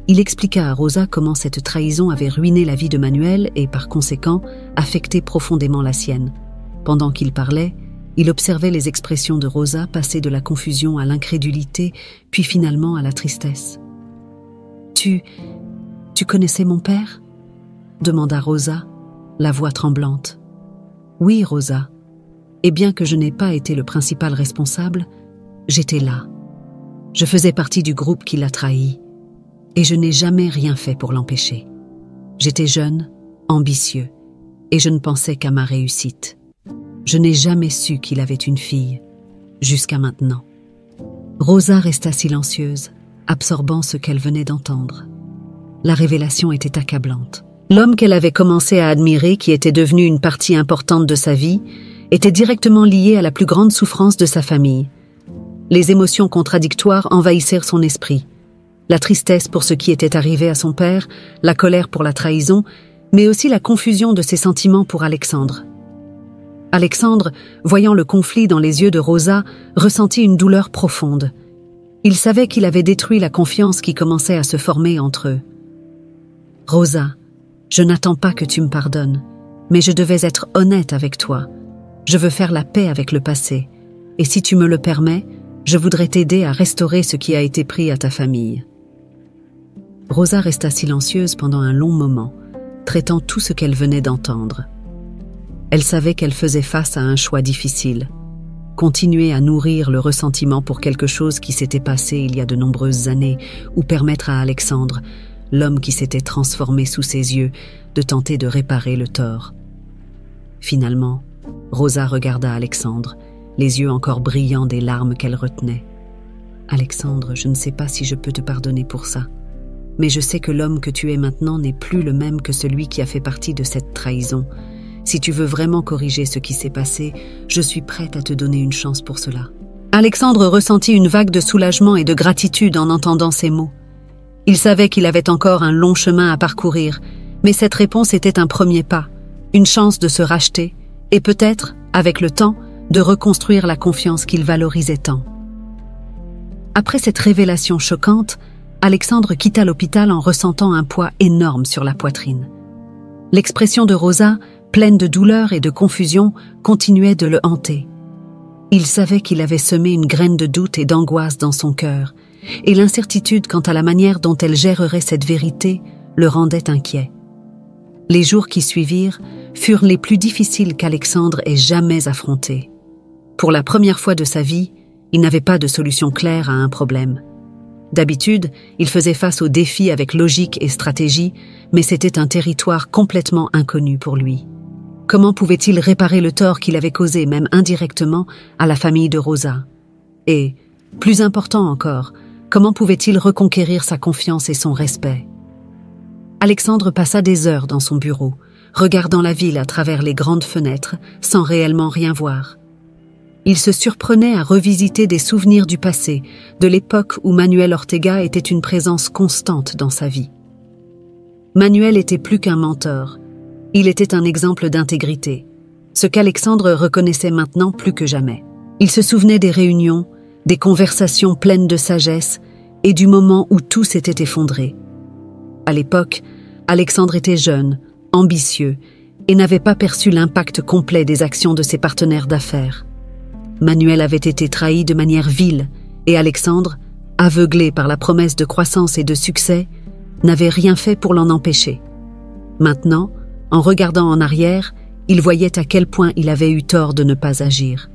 Il expliqua à Rosa comment cette trahison avait ruiné la vie de Manuel et, par conséquent, affecté profondément la sienne. Pendant qu'il parlait, il observait les expressions de Rosa passer de la confusion à l'incrédulité, puis finalement à la tristesse. « Tu connaissais mon père ?» demanda Rosa, la voix tremblante. « Oui, Rosa. Et bien que je n'ai pas été le principal responsable, j'étais là. Je faisais partie du groupe qui l'a trahi, et je n'ai jamais rien fait pour l'empêcher. J'étais jeune, ambitieux, et je ne pensais qu'à ma réussite. Je n'ai jamais su qu'il avait une fille, jusqu'à maintenant. » Rosa resta silencieuse, absorbant ce qu'elle venait d'entendre. La révélation était accablante. L'homme qu'elle avait commencé à admirer, qui était devenu une partie importante de sa vie, était directement lié à la plus grande souffrance de sa famille. Les émotions contradictoires envahissèrent son esprit. La tristesse pour ce qui était arrivé à son père, la colère pour la trahison, mais aussi la confusion de ses sentiments pour Alexandre. Alexandre, voyant le conflit dans les yeux de Rosa, ressentit une douleur profonde. Il savait qu'il avait détruit la confiance qui commençait à se former entre eux. « Rosa, je n'attends pas que tu me pardonnes, mais je devais être honnête avec toi. Je veux faire la paix avec le passé, et si tu me le permets, je voudrais t'aider à restaurer ce qui a été pris à ta famille. » Rosa resta silencieuse pendant un long moment, traitant tout ce qu'elle venait d'entendre. Elle savait qu'elle faisait face à un choix difficile. Continuer à nourrir le ressentiment pour quelque chose qui s'était passé il y a de nombreuses années, ou permettre à Alexandre, l'homme qui s'était transformé sous ses yeux, de tenter de réparer le tort. Finalement, Rosa regarda Alexandre, les yeux encore brillants des larmes qu'elle retenait. « Alexandre, je ne sais pas si je peux te pardonner pour ça. Mais je sais que l'homme que tu es maintenant n'est plus le même que celui qui a fait partie de cette trahison. Si tu veux vraiment corriger ce qui s'est passé, je suis prête à te donner une chance pour cela. » Alexandre ressentit une vague de soulagement et de gratitude en entendant ces mots. Il savait qu'il avait encore un long chemin à parcourir, mais cette réponse était un premier pas, une chance de se racheter et peut-être, avec le temps, de reconstruire la confiance qu'il valorisait tant. Après cette révélation choquante, Alexandre quitta l'hôpital en ressentant un poids énorme sur la poitrine. L'expression de Rosa, pleine de douleur et de confusion, continuait de le hanter. Il savait qu'il avait semé une graine de doute et d'angoisse dans son cœur, et l'incertitude quant à la manière dont elle gérerait cette vérité le rendait inquiet. Les jours qui suivirent furent les plus difficiles qu'Alexandre ait jamais affrontés. Pour la première fois de sa vie, il n'avait pas de solution claire à un problème. D'habitude, il faisait face aux défis avec logique et stratégie, mais c'était un territoire complètement inconnu pour lui. Comment pouvait-il réparer le tort qu'il avait causé, même indirectement, à la famille de Rosa? Et, plus important encore, comment pouvait-il reconquérir sa confiance et son respect? Alexandre passa des heures dans son bureau, regardant la ville à travers les grandes fenêtres, sans réellement rien voir. Il se surprenait à revisiter des souvenirs du passé, de l'époque où Manuel Ortega était une présence constante dans sa vie. Manuel était plus qu'un mentor. Il était un exemple d'intégrité, ce qu'Alexandre reconnaissait maintenant plus que jamais. Il se souvenait des réunions, des conversations pleines de sagesse et du moment où tout s'était effondré. À l'époque, Alexandre était jeune, ambitieux et n'avait pas perçu l'impact complet des actions de ses partenaires d'affaires. Manuel avait été trahi de manière vile et Alexandre, aveuglé par la promesse de croissance et de succès, n'avait rien fait pour l'en empêcher. Maintenant, en regardant en arrière, il voyait à quel point il avait eu tort de ne pas agir.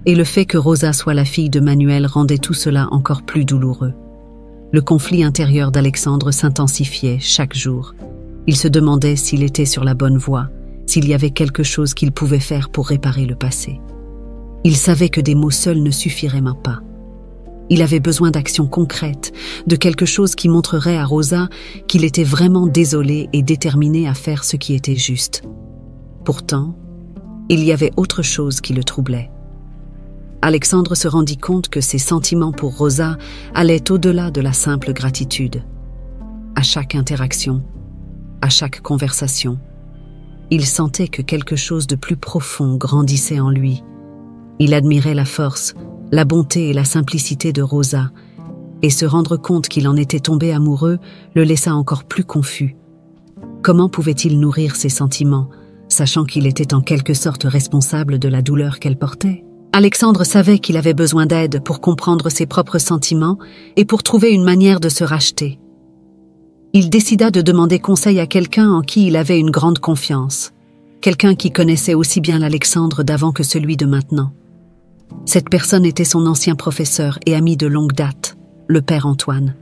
Et le fait que Rosa soit la fille de Manuel rendait tout cela encore plus douloureux. Le conflit intérieur d'Alexandre s'intensifiait chaque jour. Il se demandait s'il était sur la bonne voie, s'il y avait quelque chose qu'il pouvait faire pour réparer le passé. Il savait que des mots seuls ne suffiraient pas. Il avait besoin d'actions concrètes, de quelque chose qui montrerait à Rosa qu'il était vraiment désolé et déterminé à faire ce qui était juste. Pourtant, il y avait autre chose qui le troublait. Alexandre se rendit compte que ses sentiments pour Rosa allaient au-delà de la simple gratitude. À chaque interaction, à chaque conversation, il sentait que quelque chose de plus profond grandissait en lui. Il admirait la force, la bonté et la simplicité de Rosa, et se rendre compte qu'il en était tombé amoureux le laissa encore plus confus. Comment pouvait-il nourrir ses sentiments, sachant qu'il était en quelque sorte responsable de la douleur qu'elle portait? Alexandre savait qu'il avait besoin d'aide pour comprendre ses propres sentiments et pour trouver une manière de se racheter. Il décida de demander conseil à quelqu'un en qui il avait une grande confiance, quelqu'un qui connaissait aussi bien l'Alexandre d'avant que celui de maintenant. Cette personne était son ancien professeur et ami de longue date, le père Antoine.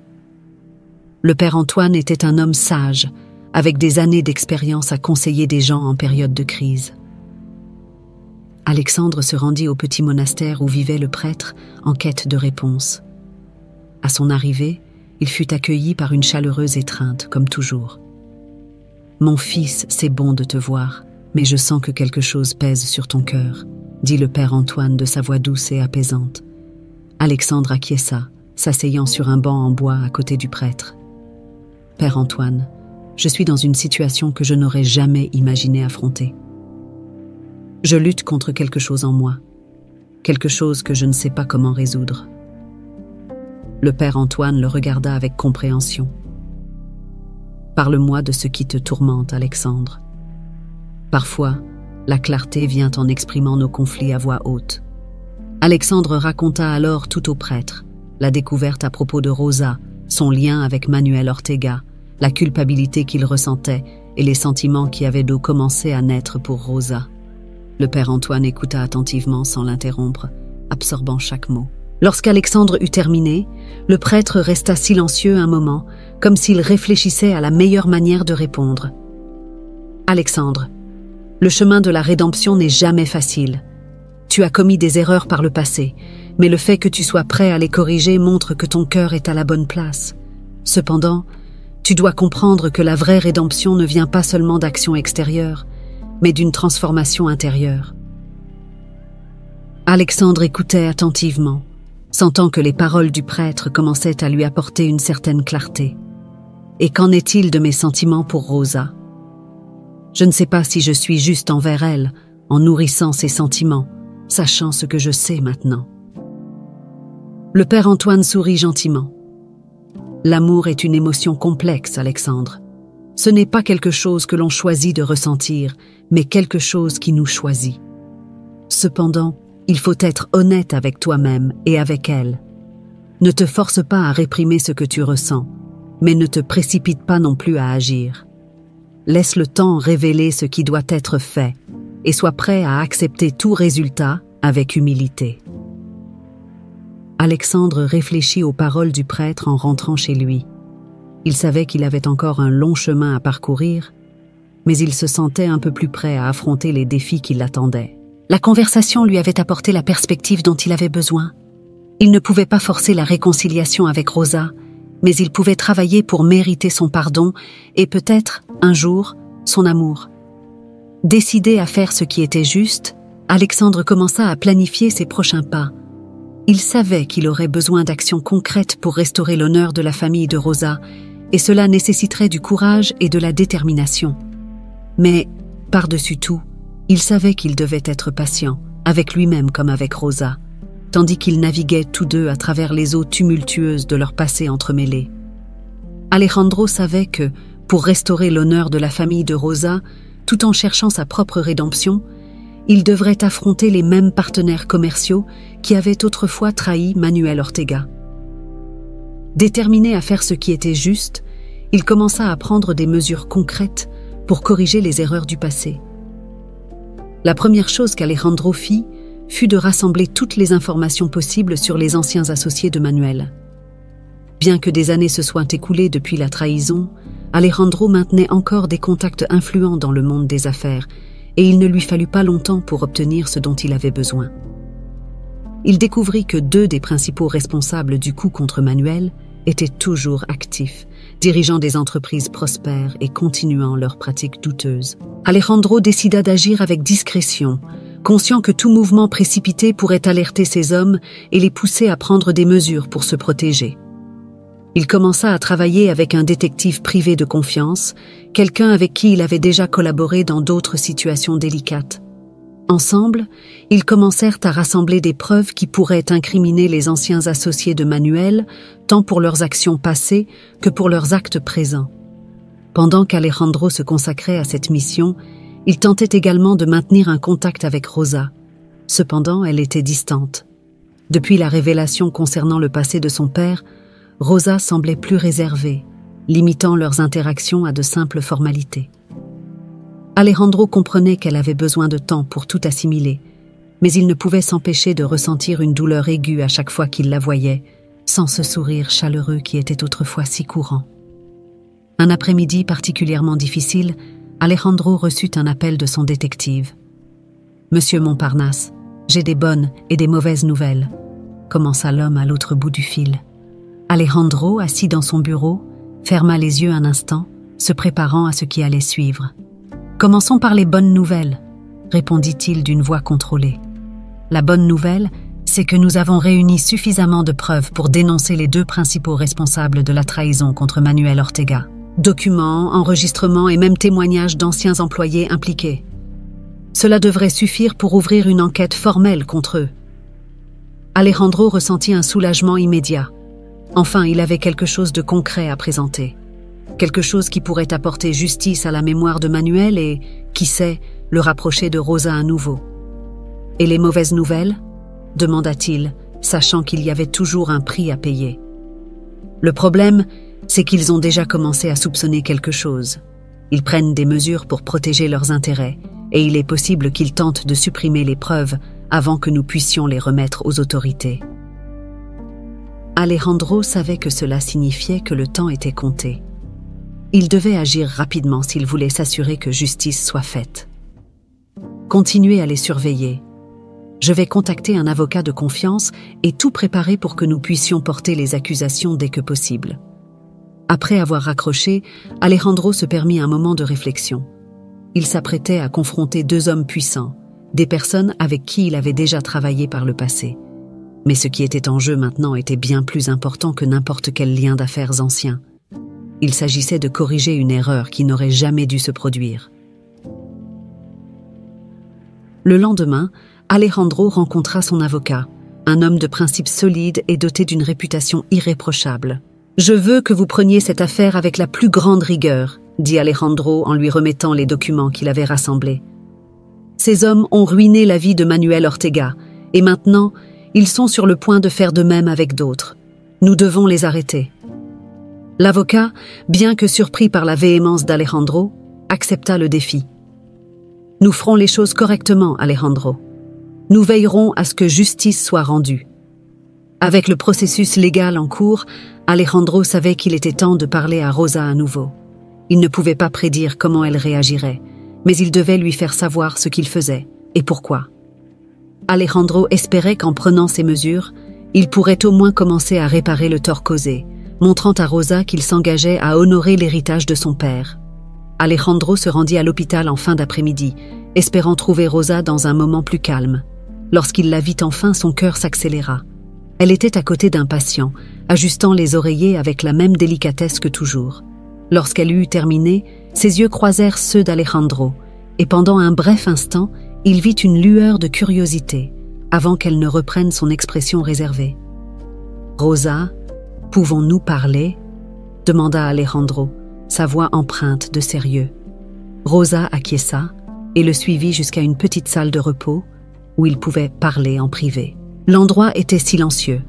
Le père Antoine était un homme sage, avec des années d'expérience à conseiller des gens en période de crise. Alexandre se rendit au petit monastère où vivait le prêtre en quête de réponse. À son arrivée, il fut accueilli par une chaleureuse étreinte, comme toujours. « Mon fils, c'est bon de te voir, mais je sens que quelque chose pèse sur ton cœur, » dit le père Antoine de sa voix douce et apaisante. Alexandre acquiesça, s'asseyant sur un banc en bois à côté du prêtre. « Père Antoine, je suis dans une situation que je n'aurais jamais imaginé affronter. Je lutte contre quelque chose en moi, quelque chose que je ne sais pas comment résoudre. » Le père Antoine le regarda avec compréhension. « Parle-moi de ce qui te tourmente, Alexandre. Parfois, la clarté vient en exprimant nos conflits à voix haute. » Alexandre raconta alors tout au prêtre, la découverte à propos de Rosa, son lien avec Manuel Ortega, la culpabilité qu'il ressentait et les sentiments qui avaient dû commencer à naître pour Rosa. Le père Antoine écouta attentivement sans l'interrompre, absorbant chaque mot. Lorsqu'Alexandre eut terminé, le prêtre resta silencieux un moment, comme s'il réfléchissait à la meilleure manière de répondre. « Alexandre, le chemin de la rédemption n'est jamais facile. Tu as commis des erreurs par le passé, mais le fait que tu sois prêt à les corriger montre que ton cœur est à la bonne place. Cependant, tu dois comprendre que la vraie rédemption ne vient pas seulement d'actions extérieures, mais d'une transformation intérieure. » Alexandre écoutait attentivement, sentant que les paroles du prêtre commençaient à lui apporter une certaine clarté. « Et qu'en est-il de mes sentiments pour Rosa ? Je ne sais pas si je suis juste envers elle, en nourrissant ses sentiments, sachant ce que je sais maintenant. » Le père Antoine sourit gentiment. « L'amour est une émotion complexe, Alexandre. Ce n'est pas quelque chose que l'on choisit de ressentir, mais quelque chose qui nous choisit. Cependant, il faut être honnête avec toi-même et avec elle. Ne te force pas à réprimer ce que tu ressens, mais ne te précipite pas non plus à agir. Laisse le temps révéler ce qui doit être fait et sois prêt à accepter tout résultat avec humilité. » Alexandre réfléchit aux paroles du prêtre en rentrant chez lui. Il savait qu'il avait encore un long chemin à parcourir, mais il se sentait un peu plus prêt à affronter les défis qui l'attendaient. La conversation lui avait apporté la perspective dont il avait besoin. Il ne pouvait pas forcer la réconciliation avec Rosa, mais il pouvait travailler pour mériter son pardon et peut-être, un jour, son amour. Décidé à faire ce qui était juste, Alexandre commença à planifier ses prochains pas. Il savait qu'il aurait besoin d'actions concrètes pour restaurer l'honneur de la famille de Rosa, et cela nécessiterait du courage et de la détermination. Mais, par-dessus tout, il savait qu'il devait être patient, avec lui-même comme avec Rosa, tandis qu'ils naviguaient tous deux à travers les eaux tumultueuses de leur passé entremêlé. Alejandro savait que, pour restaurer l'honneur de la famille de Rosa, tout en cherchant sa propre rédemption, il devrait affronter les mêmes partenaires commerciaux qui avaient autrefois trahi Manuel Ortega. Déterminé à faire ce qui était juste, il commença à prendre des mesures concrètes pour corriger les erreurs du passé. La première chose qu'Alejandro fit fut de rassembler toutes les informations possibles sur les anciens associés de Manuel. Bien que des années se soient écoulées depuis la trahison, Alejandro maintenait encore des contacts influents dans le monde des affaires, et il ne lui fallut pas longtemps pour obtenir ce dont il avait besoin. Il découvrit que 2 des principaux responsables du coup contre Manuel étaient toujours actifs, dirigeant des entreprises prospères et continuant leurs pratiques douteuses. Alejandro décida d'agir avec discrétion, conscient que tout mouvement précipité pourrait alerter ces hommes et les pousser à prendre des mesures pour se protéger. Il commença à travailler avec un détective privé de confiance, quelqu'un avec qui il avait déjà collaboré dans d'autres situations délicates. Ensemble, ils commencèrent à rassembler des preuves qui pourraient incriminer les anciens associés de Manuel, tant pour leurs actions passées que pour leurs actes présents. Pendant qu'Alejandro se consacrait à cette mission, il tentait également de maintenir un contact avec Rosa. Cependant, elle était distante. Depuis la révélation concernant le passé de son père, Rosa semblait plus réservée, limitant leurs interactions à de simples formalités. Alejandro comprenait qu'elle avait besoin de temps pour tout assimiler, mais il ne pouvait s'empêcher de ressentir une douleur aiguë à chaque fois qu'il la voyait, sans ce sourire chaleureux qui était autrefois si courant. Un après-midi particulièrement difficile, Alejandro reçut un appel de son détective. Monsieur Montparnasse, j'ai des bonnes et des mauvaises nouvelles, commença l'homme à l'autre bout du fil. Alejandro, assis dans son bureau, ferma les yeux un instant, se préparant à ce qui allait suivre. Commençons par les bonnes nouvelles, répondit-il d'une voix contrôlée. La bonne nouvelle, c'est que nous avons réuni suffisamment de preuves pour dénoncer les 2 principaux responsables de la trahison contre Manuel Ortega. Documents, enregistrements et même témoignages d'anciens employés impliqués. Cela devrait suffire pour ouvrir une enquête formelle contre eux. Alejandro ressentit un soulagement immédiat. Enfin, il avait quelque chose de concret à présenter. Quelque chose qui pourrait apporter justice à la mémoire de Manuel et, qui sait, le rapprocher de Rosa à nouveau. « Et les mauvaises nouvelles ?» demanda-t-il, sachant qu'il y avait toujours un prix à payer. Le problème, c'est qu'ils ont déjà commencé à soupçonner quelque chose. Ils prennent des mesures pour protéger leurs intérêts, et il est possible qu'ils tentent de supprimer les preuves avant que nous puissions les remettre aux autorités. Alejandro savait que cela signifiait que le temps était compté. Il devait agir rapidement s'il voulait s'assurer que justice soit faite. Continuez à les surveiller. Je vais contacter un avocat de confiance et tout préparer pour que nous puissions porter les accusations dès que possible. Après avoir raccroché, Alejandro se permit un moment de réflexion. Il s'apprêtait à confronter 2 hommes puissants, des personnes avec qui il avait déjà travaillé par le passé. Mais ce qui était en jeu maintenant était bien plus important que n'importe quel lien d'affaires ancien. Il s'agissait de corriger une erreur qui n'aurait jamais dû se produire. Le lendemain, Alejandro rencontra son avocat, un homme de principes solides et doté d'une réputation irréprochable. « Je veux que vous preniez cette affaire avec la plus grande rigueur », dit Alejandro en lui remettant les documents qu'il avait rassemblés. « Ces hommes ont ruiné la vie de Manuel Ortega, et maintenant, ils sont sur le point de faire de même avec d'autres. Nous devons les arrêter. » L'avocat, bien que surpris par la véhémence d'Alejandro, accepta le défi. « Nous ferons les choses correctement, Alejandro. Nous veillerons à ce que justice soit rendue. » Avec le processus légal en cours, Alejandro savait qu'il était temps de parler à Rosa à nouveau. Il ne pouvait pas prédire comment elle réagirait, mais il devait lui faire savoir ce qu'il faisait et pourquoi. Alejandro espérait qu'en prenant ces mesures, il pourrait au moins commencer à réparer le tort causé, montrant à Rosa qu'il s'engageait à honorer l'héritage de son père. Alejandro se rendit à l'hôpital en fin d'après-midi, espérant trouver Rosa dans un moment plus calme. Lorsqu'il la vit enfin, son cœur s'accéléra. Elle était à côté d'un patient, ajustant les oreillers avec la même délicatesse que toujours. Lorsqu'elle eut terminé, ses yeux croisèrent ceux d'Alejandro, et pendant un bref instant, il vit une lueur de curiosité, avant qu'elle ne reprenne son expression réservée. « Rosa, pouvons-nous parler ?» demanda Alejandro, sa voix empreinte de sérieux. Rosa acquiesça et le suivit jusqu'à une petite salle de repos où ils pouvaient parler en privé. L'endroit était silencieux,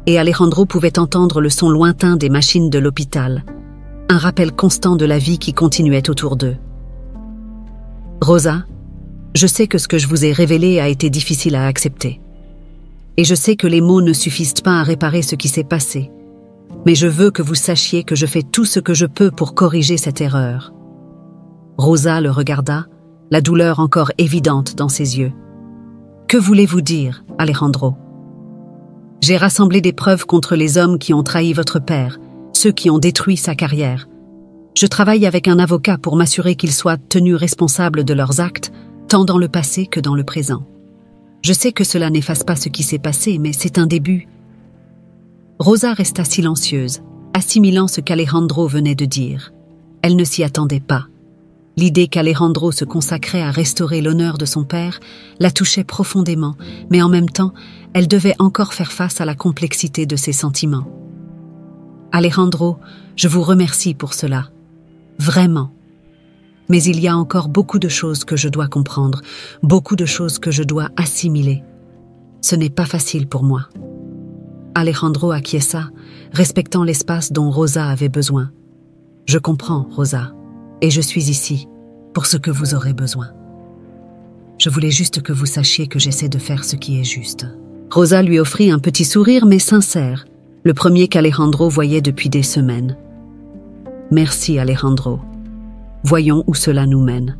et Alejandro pouvait entendre le son lointain des machines de l'hôpital, un rappel constant de la vie qui continuait autour d'eux. « Rosa, je sais que ce que je vous ai révélé a été difficile à accepter. Et je sais que les mots ne suffisent pas à réparer ce qui s'est passé. Mais je veux que vous sachiez que je fais tout ce que je peux pour corriger cette erreur. » Rosa le regarda, la douleur encore évidente dans ses yeux. « Que voulez-vous dire, Alejandro ? J'ai rassemblé des preuves contre les hommes qui ont trahi votre père, ceux qui ont détruit sa carrière. Je travaille avec un avocat pour m'assurer qu'ils soient tenus responsables de leurs actes, tant dans le passé que dans le présent. Je sais que cela n'efface pas ce qui s'est passé, mais c'est un début. » Rosa resta silencieuse, assimilant ce qu'Alejandro venait de dire. Elle ne s'y attendait pas. L'idée qu'Alejandro se consacrait à restaurer l'honneur de son père la touchait profondément, mais en même temps, elle devait encore faire face à la complexité de ses sentiments. « Alejandro, je vous remercie pour cela. Vraiment. Mais il y a encore beaucoup de choses que je dois comprendre, beaucoup de choses que je dois assimiler. Ce n'est pas facile pour moi. » Alejandro acquiesça, respectant l'espace dont Rosa avait besoin. « Je comprends, Rosa, et je suis ici pour ce que vous aurez besoin. Je voulais juste que vous sachiez que j'essaie de faire ce qui est juste. » Rosa lui offrit un petit sourire, mais sincère, le premier qu'Alejandro voyait depuis des semaines. « Merci, Alejandro. Voyons où cela nous mène. »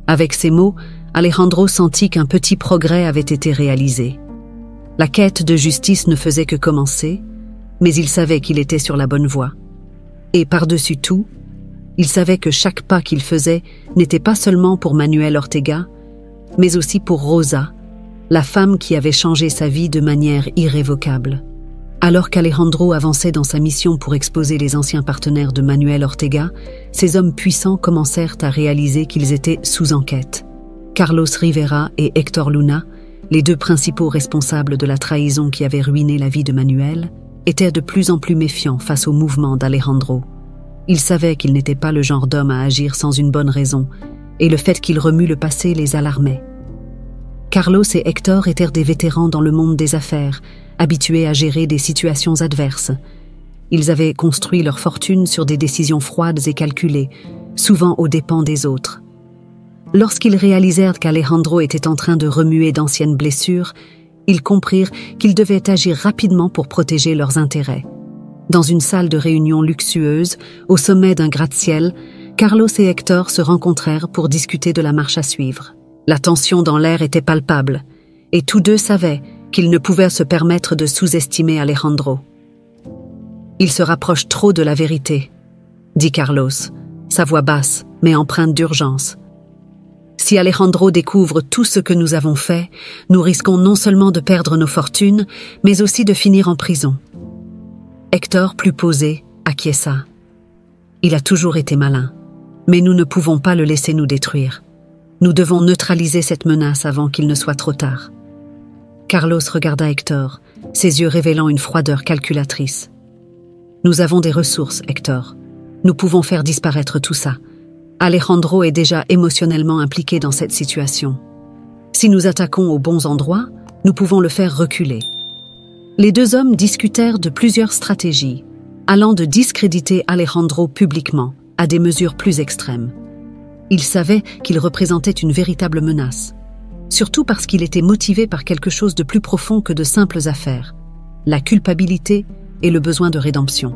Avec ces mots, Alejandro sentit qu'un petit progrès avait été réalisé. La quête de justice ne faisait que commencer, mais il savait qu'il était sur la bonne voie. Et par-dessus tout, il savait que chaque pas qu'il faisait n'était pas seulement pour Manuel Ortega, mais aussi pour Rosa, la femme qui avait changé sa vie de manière irrévocable. Alors qu'Alejandro avançait dans sa mission pour exposer les anciens partenaires de Manuel Ortega, ces hommes puissants commencèrent à réaliser qu'ils étaient sous enquête. Carlos Rivera et Héctor Luna, les deux principaux responsables de la trahison qui avait ruiné la vie de Manuel, étaient de plus en plus méfiants face au mouvement d'Alejandro. Ils savaient qu'il n'était pas le genre d'homme à agir sans une bonne raison, et le fait qu'il remue le passé les alarmait. Carlos et Héctor étaient des vétérans dans le monde des affaires, habitués à gérer des situations adverses. Ils avaient construit leur fortune sur des décisions froides et calculées, souvent aux dépens des autres. Lorsqu'ils réalisèrent qu'Alejandro était en train de remuer d'anciennes blessures, ils comprirent qu'ils devaient agir rapidement pour protéger leurs intérêts. Dans une salle de réunion luxueuse, au sommet d'un gratte-ciel, Carlos et Héctor se rencontrèrent pour discuter de la marche à suivre. La tension dans l'air était palpable, et tous deux savaient qu'ils ne pouvaient se permettre de sous-estimer Alejandro. « Il se rapproche trop de la vérité », dit Carlos, sa voix basse, mais empreinte d'urgence. « Si Alejandro découvre tout ce que nous avons fait, nous risquons non seulement de perdre nos fortunes, mais aussi de finir en prison. » Héctor, plus posé, acquiesça. Il a toujours été malin, mais nous ne pouvons pas le laisser nous détruire. Nous devons neutraliser cette menace avant qu'il ne soit trop tard. Carlos regarda Héctor, ses yeux révélant une froideur calculatrice. Nous avons des ressources, Héctor. Nous pouvons faire disparaître tout ça. Alejandro est déjà émotionnellement impliqué dans cette situation. Si nous attaquons aux bons endroits, nous pouvons le faire reculer. Les deux hommes discutèrent de plusieurs stratégies, allant de discréditer Alejandro publiquement à des mesures plus extrêmes. Ils savaient qu'il représentait une véritable menace, surtout parce qu'il était motivé par quelque chose de plus profond que de simples affaires, la culpabilité et le besoin de rédemption.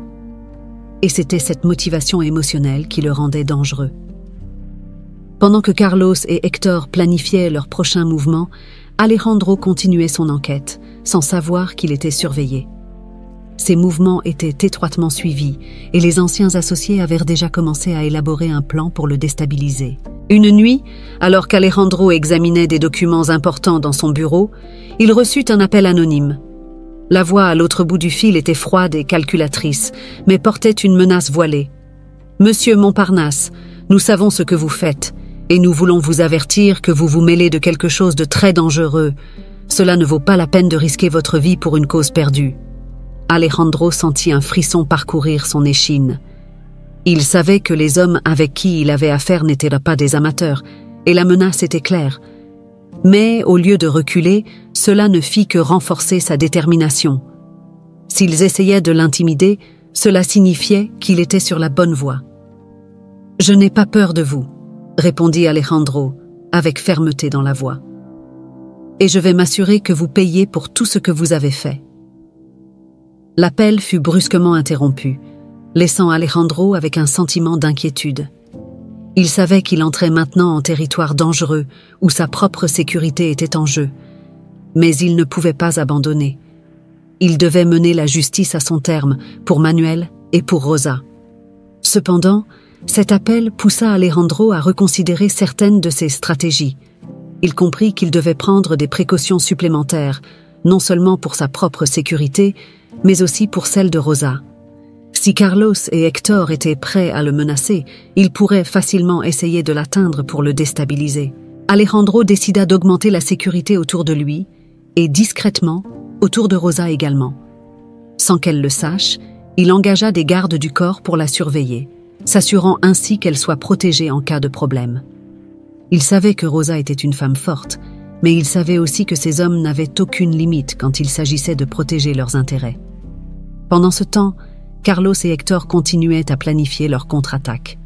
Et c'était cette motivation émotionnelle qui le rendait dangereux. Pendant que Carlos et Héctor planifiaient leur prochain mouvement, Alejandro continuait son enquête, sans savoir qu'il était surveillé. Ses mouvements étaient étroitement suivis et les anciens associés avaient déjà commencé à élaborer un plan pour le déstabiliser. Une nuit, alors qu'Alejandro examinait des documents importants dans son bureau, il reçut un appel anonyme. La voix à l'autre bout du fil était froide et calculatrice, mais portait une menace voilée. « Monsieur Montparnasse, nous savons ce que vous faites, et nous voulons vous avertir que vous vous mêlez de quelque chose de très dangereux. Cela ne vaut pas la peine de risquer votre vie pour une cause perdue. » Alejandro sentit un frisson parcourir son échine. Il savait que les hommes avec qui il avait affaire n'étaient pas des amateurs, et la menace était claire. Mais, au lieu de reculer, cela ne fit que renforcer sa détermination. S'ils essayaient de l'intimider, cela signifiait qu'il était sur la bonne voie. « Je n'ai pas peur de vous », répondit Alejandro, avec fermeté dans la voix. « Et je vais m'assurer que vous payez pour tout ce que vous avez fait. » L'appel fut brusquement interrompu, laissant Alejandro avec un sentiment d'inquiétude. Il savait qu'il entrait maintenant en territoire dangereux, où sa propre sécurité était en jeu. Mais il ne pouvait pas abandonner. Il devait mener la justice à son terme, pour Manuel et pour Rosa. Cependant, cet appel poussa Alejandro à reconsidérer certaines de ses stratégies. Il comprit qu'il devait prendre des précautions supplémentaires, non seulement pour sa propre sécurité, mais aussi pour celle de Rosa. Si Carlos et Héctor étaient prêts à le menacer, ils pourraient facilement essayer de l'atteindre pour le déstabiliser. Alejandro décida d'augmenter la sécurité autour de lui, et discrètement, autour de Rosa également. Sans qu'elle le sache, il engagea des gardes du corps pour la surveiller, s'assurant ainsi qu'elle soit protégée en cas de problème. Il savait que Rosa était une femme forte, mais il savait aussi que ces hommes n'avaient aucune limite quand il s'agissait de protéger leurs intérêts. Pendant ce temps, Carlos et Héctor continuaient à planifier leur contre-attaque.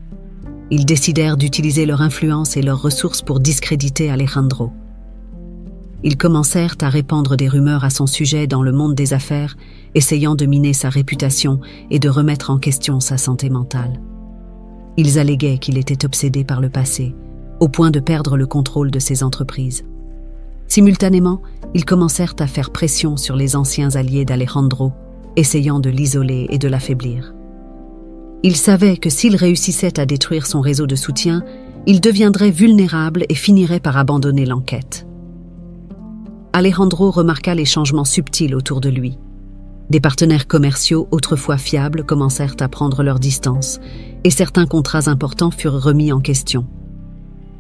Ils décidèrent d'utiliser leur influence et leurs ressources pour discréditer Alejandro. Ils commencèrent à répandre des rumeurs à son sujet dans le monde des affaires, essayant de miner sa réputation et de remettre en question sa santé mentale. Ils alléguaient qu'il était obsédé par le passé, au point de perdre le contrôle de ses entreprises. Simultanément, ils commencèrent à faire pression sur les anciens alliés d'Alejandro, essayant de l'isoler et de l'affaiblir. Ils savaient que s'ils réussissaient à détruire son réseau de soutien, il deviendrait vulnérable et finirait par abandonner l'enquête. Alejandro remarqua les changements subtils autour de lui. Des partenaires commerciaux autrefois fiables commencèrent à prendre leur distance, et certains contrats importants furent remis en question.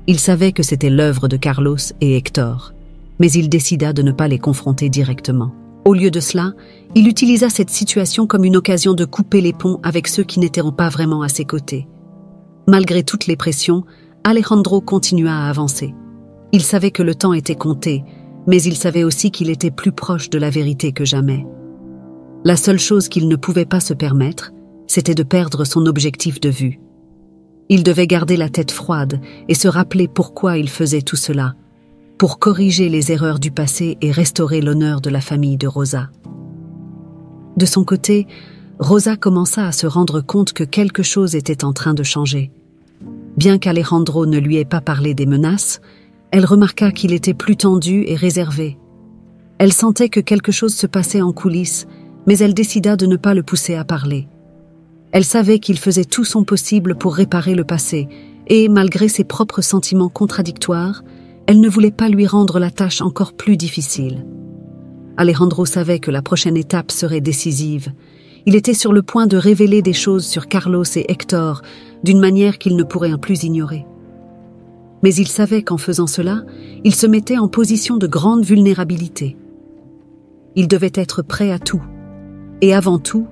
Il savait que c'était l'œuvre de Carlos et Héctor, mais il décida de ne pas les confronter directement. Au lieu de cela, il utilisa cette situation comme une occasion de couper les ponts avec ceux qui n'étaient pas vraiment à ses côtés. Malgré toutes les pressions, Alejandro continua à avancer. Il savait que le temps était compté, mais il savait aussi qu'il était plus proche de la vérité que jamais. La seule chose qu'il ne pouvait pas se permettre, c'était de perdre son objectif de vue. Il devait garder la tête froide et se rappeler pourquoi il faisait tout cela, pour corriger les erreurs du passé et restaurer l'honneur de la famille de Rosa. De son côté, Rosa commença à se rendre compte que quelque chose était en train de changer. Bien qu'Alejandro ne lui ait pas parlé des menaces, elle remarqua qu'il était plus tendu et réservé. Elle sentait que quelque chose se passait en coulisses, mais elle décida de ne pas le pousser à parler. Elle savait qu'il faisait tout son possible pour réparer le passé, et malgré ses propres sentiments contradictoires, elle ne voulait pas lui rendre la tâche encore plus difficile. Alejandro savait que la prochaine étape serait décisive. Il était sur le point de révéler des choses sur Carlos et Héctor d'une manière qu'il ne pourrait plus ignorer. Mais il savait qu'en faisant cela, il se mettait en position de grande vulnérabilité. Il devait être prêt à tout. Et avant tout,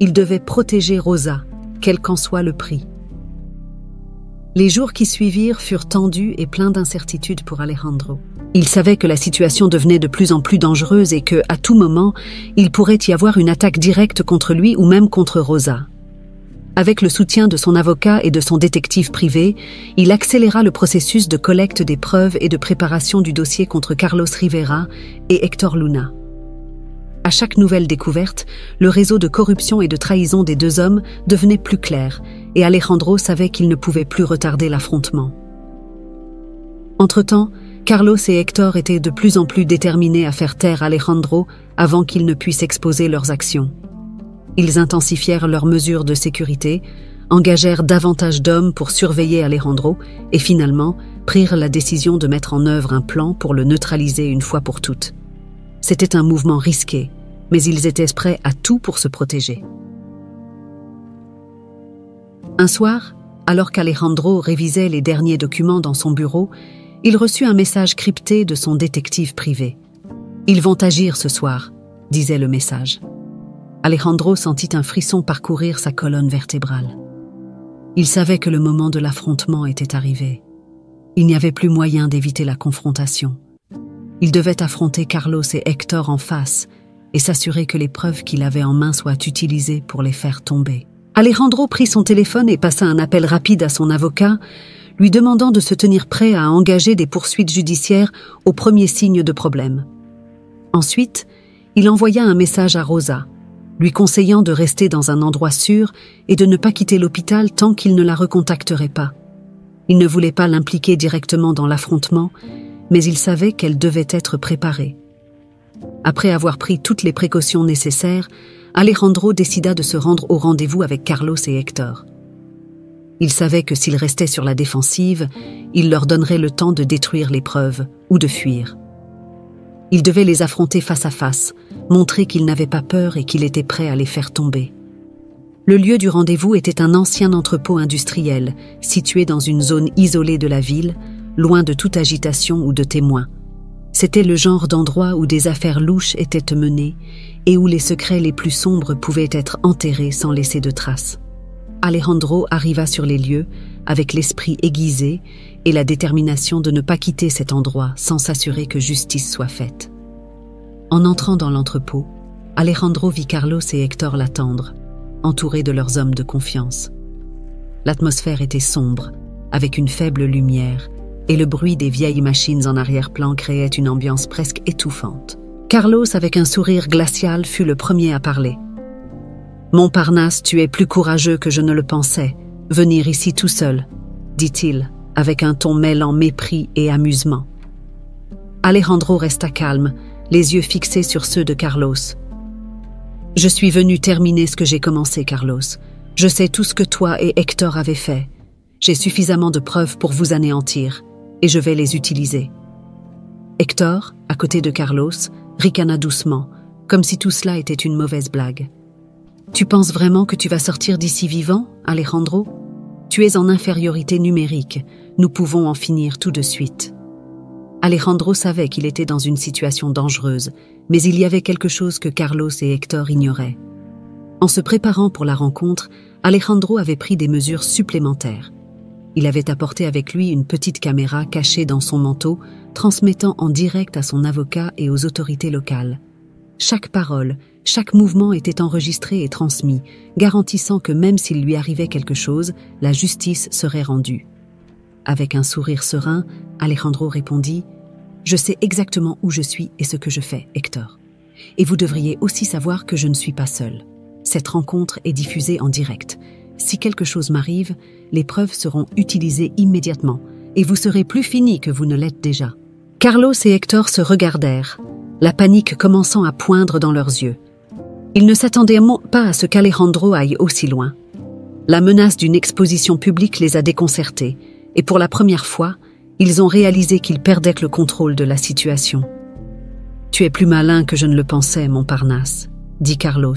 il devait protéger Rosa, quel qu'en soit le prix. Les jours qui suivirent furent tendus et pleins d'incertitudes pour Alejandro. Il savait que la situation devenait de plus en plus dangereuse et que, à tout moment, il pourrait y avoir une attaque directe contre lui ou même contre Rosa. Avec le soutien de son avocat et de son détective privé, il accéléra le processus de collecte des preuves et de préparation du dossier contre Carlos Rivera et Héctor Luna. À chaque nouvelle découverte, le réseau de corruption et de trahison des deux hommes devenait plus clair, et Alejandro savait qu'il ne pouvait plus retarder l'affrontement. Entre-temps, Carlos et Héctor étaient de plus en plus déterminés à faire taire Alejandro avant qu'il ne puisse exposer leurs actions. Ils intensifièrent leurs mesures de sécurité, engagèrent davantage d'hommes pour surveiller Alejandro et finalement prirent la décision de mettre en œuvre un plan pour le neutraliser une fois pour toutes. C'était un mouvement risqué, mais ils étaient prêts à tout pour se protéger. Un soir, alors qu'Alejandro révisait les derniers documents dans son bureau, il reçut un message crypté de son détective privé. « Ils vont agir ce soir », disait le message. Alejandro sentit un frisson parcourir sa colonne vertébrale. Il savait que le moment de l'affrontement était arrivé. Il n'y avait plus moyen d'éviter la confrontation. Il devait affronter Carlos et Héctor en face et s'assurer que les preuves qu'il avait en main soient utilisées pour les faire tomber. Alejandro prit son téléphone et passa un appel rapide à son avocat, lui demandant de se tenir prêt à engager des poursuites judiciaires au premier signe de problème. Ensuite, il envoya un message à Rosa, lui conseillant de rester dans un endroit sûr et de ne pas quitter l'hôpital tant qu'il ne la recontacterait pas. Il ne voulait pas l'impliquer directement dans l'affrontement, mais il savait qu'elle devait être préparée. Après avoir pris toutes les précautions nécessaires, Alejandro décida de se rendre au rendez-vous avec Carlos et Héctor. Il savait que s'il restait sur la défensive, il leur donnerait le temps de détruire les preuves ou de fuir. Il devait les affronter face à face, montrer qu'il n'avait pas peur et qu'il était prêt à les faire tomber. Le lieu du rendez-vous était un ancien entrepôt industriel, situé dans une zone isolée de la ville, loin de toute agitation ou de témoins. C'était le genre d'endroit où des affaires louches étaient menées et où les secrets les plus sombres pouvaient être enterrés sans laisser de traces. Alejandro arriva sur les lieux avec l'esprit aiguisé et la détermination de ne pas quitter cet endroit sans s'assurer que justice soit faite. En entrant dans l'entrepôt, Alejandro vit Carlos et Héctor l'attendre, entourés de leurs hommes de confiance. L'atmosphère était sombre, avec une faible lumière, et le bruit des vieilles machines en arrière-plan créait une ambiance presque étouffante. Carlos, avec un sourire glacial, fut le premier à parler. « Montparnasse, tu es plus courageux que je ne le pensais. Venir ici tout seul, dit-il, avec un ton mêlant mépris et amusement. Alejandro resta calme, les yeux fixés sur ceux de Carlos. « Je suis venu terminer ce que j'ai commencé, Carlos. Je sais tout ce que toi et Hector avez fait. J'ai suffisamment de preuves pour vous anéantir, et je vais les utiliser. » Hector, à côté de Carlos, ricana doucement, comme si tout cela était une mauvaise blague. « Tu penses vraiment que tu vas sortir d'ici vivant, Alejandro ? Tu es en infériorité numérique, nous pouvons en finir tout de suite. » Alejandro savait qu'il était dans une situation dangereuse, mais il y avait quelque chose que Carlos et Hector ignoraient. En se préparant pour la rencontre, Alejandro avait pris des mesures supplémentaires. Il avait apporté avec lui une petite caméra cachée dans son manteau, transmettant en direct à son avocat et aux autorités locales. Chaque parole, chaque mouvement était enregistré et transmis, garantissant que même s'il lui arrivait quelque chose, la justice serait rendue. Avec un sourire serein, Alejandro répondit « Je sais exactement où je suis et ce que je fais, Hector. Et vous devriez aussi savoir que je ne suis pas seul. Cette rencontre est diffusée en direct. Si quelque chose m'arrive, les preuves seront utilisées immédiatement et vous serez plus finis que vous ne l'êtes déjà. » Carlos et Hector se regardèrent, la panique commençant à poindre dans leurs yeux. Ils ne s'attendaient pas à ce qu'Alejandro aille aussi loin. La menace d'une exposition publique les a déconcertés, et pour la première fois, ils ont réalisé qu'ils perdaient le contrôle de la situation. « Tu es plus malin que je ne le pensais, Montparnasse, » dit Carlos,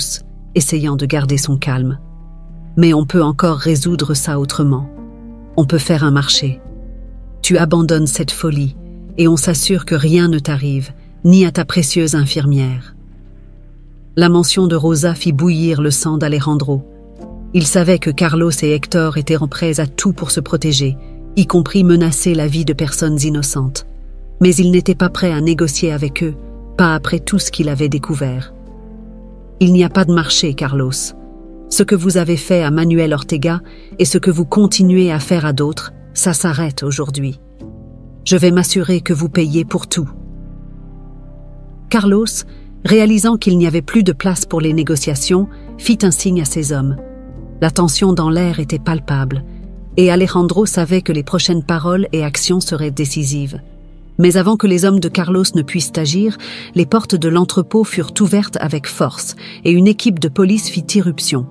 essayant de garder son calme. « Mais on peut encore résoudre ça autrement. On peut faire un marché. Tu abandonnes cette folie, et on s'assure que rien ne t'arrive, ni à ta précieuse infirmière. » La mention de Rosa fit bouillir le sang d'Alejandro. Il savait que Carlos et Hector étaient prêts à tout pour se protéger, y compris menacer la vie de personnes innocentes. Mais il n'était pas prêt à négocier avec eux, pas après tout ce qu'il avait découvert. « Il n'y a pas de marché, Carlos. Ce que vous avez fait à Manuel Ortega et ce que vous continuez à faire à d'autres, ça s'arrête aujourd'hui. Je vais m'assurer que vous payez pour tout. » Carlos, réalisant qu'il n'y avait plus de place pour les négociations, fit un signe à ses hommes. La tension dans l'air était palpable, et Alejandro savait que les prochaines paroles et actions seraient décisives. Mais avant que les hommes de Carlos ne puissent agir, les portes de l'entrepôt furent ouvertes avec force et une équipe de police fit irruption.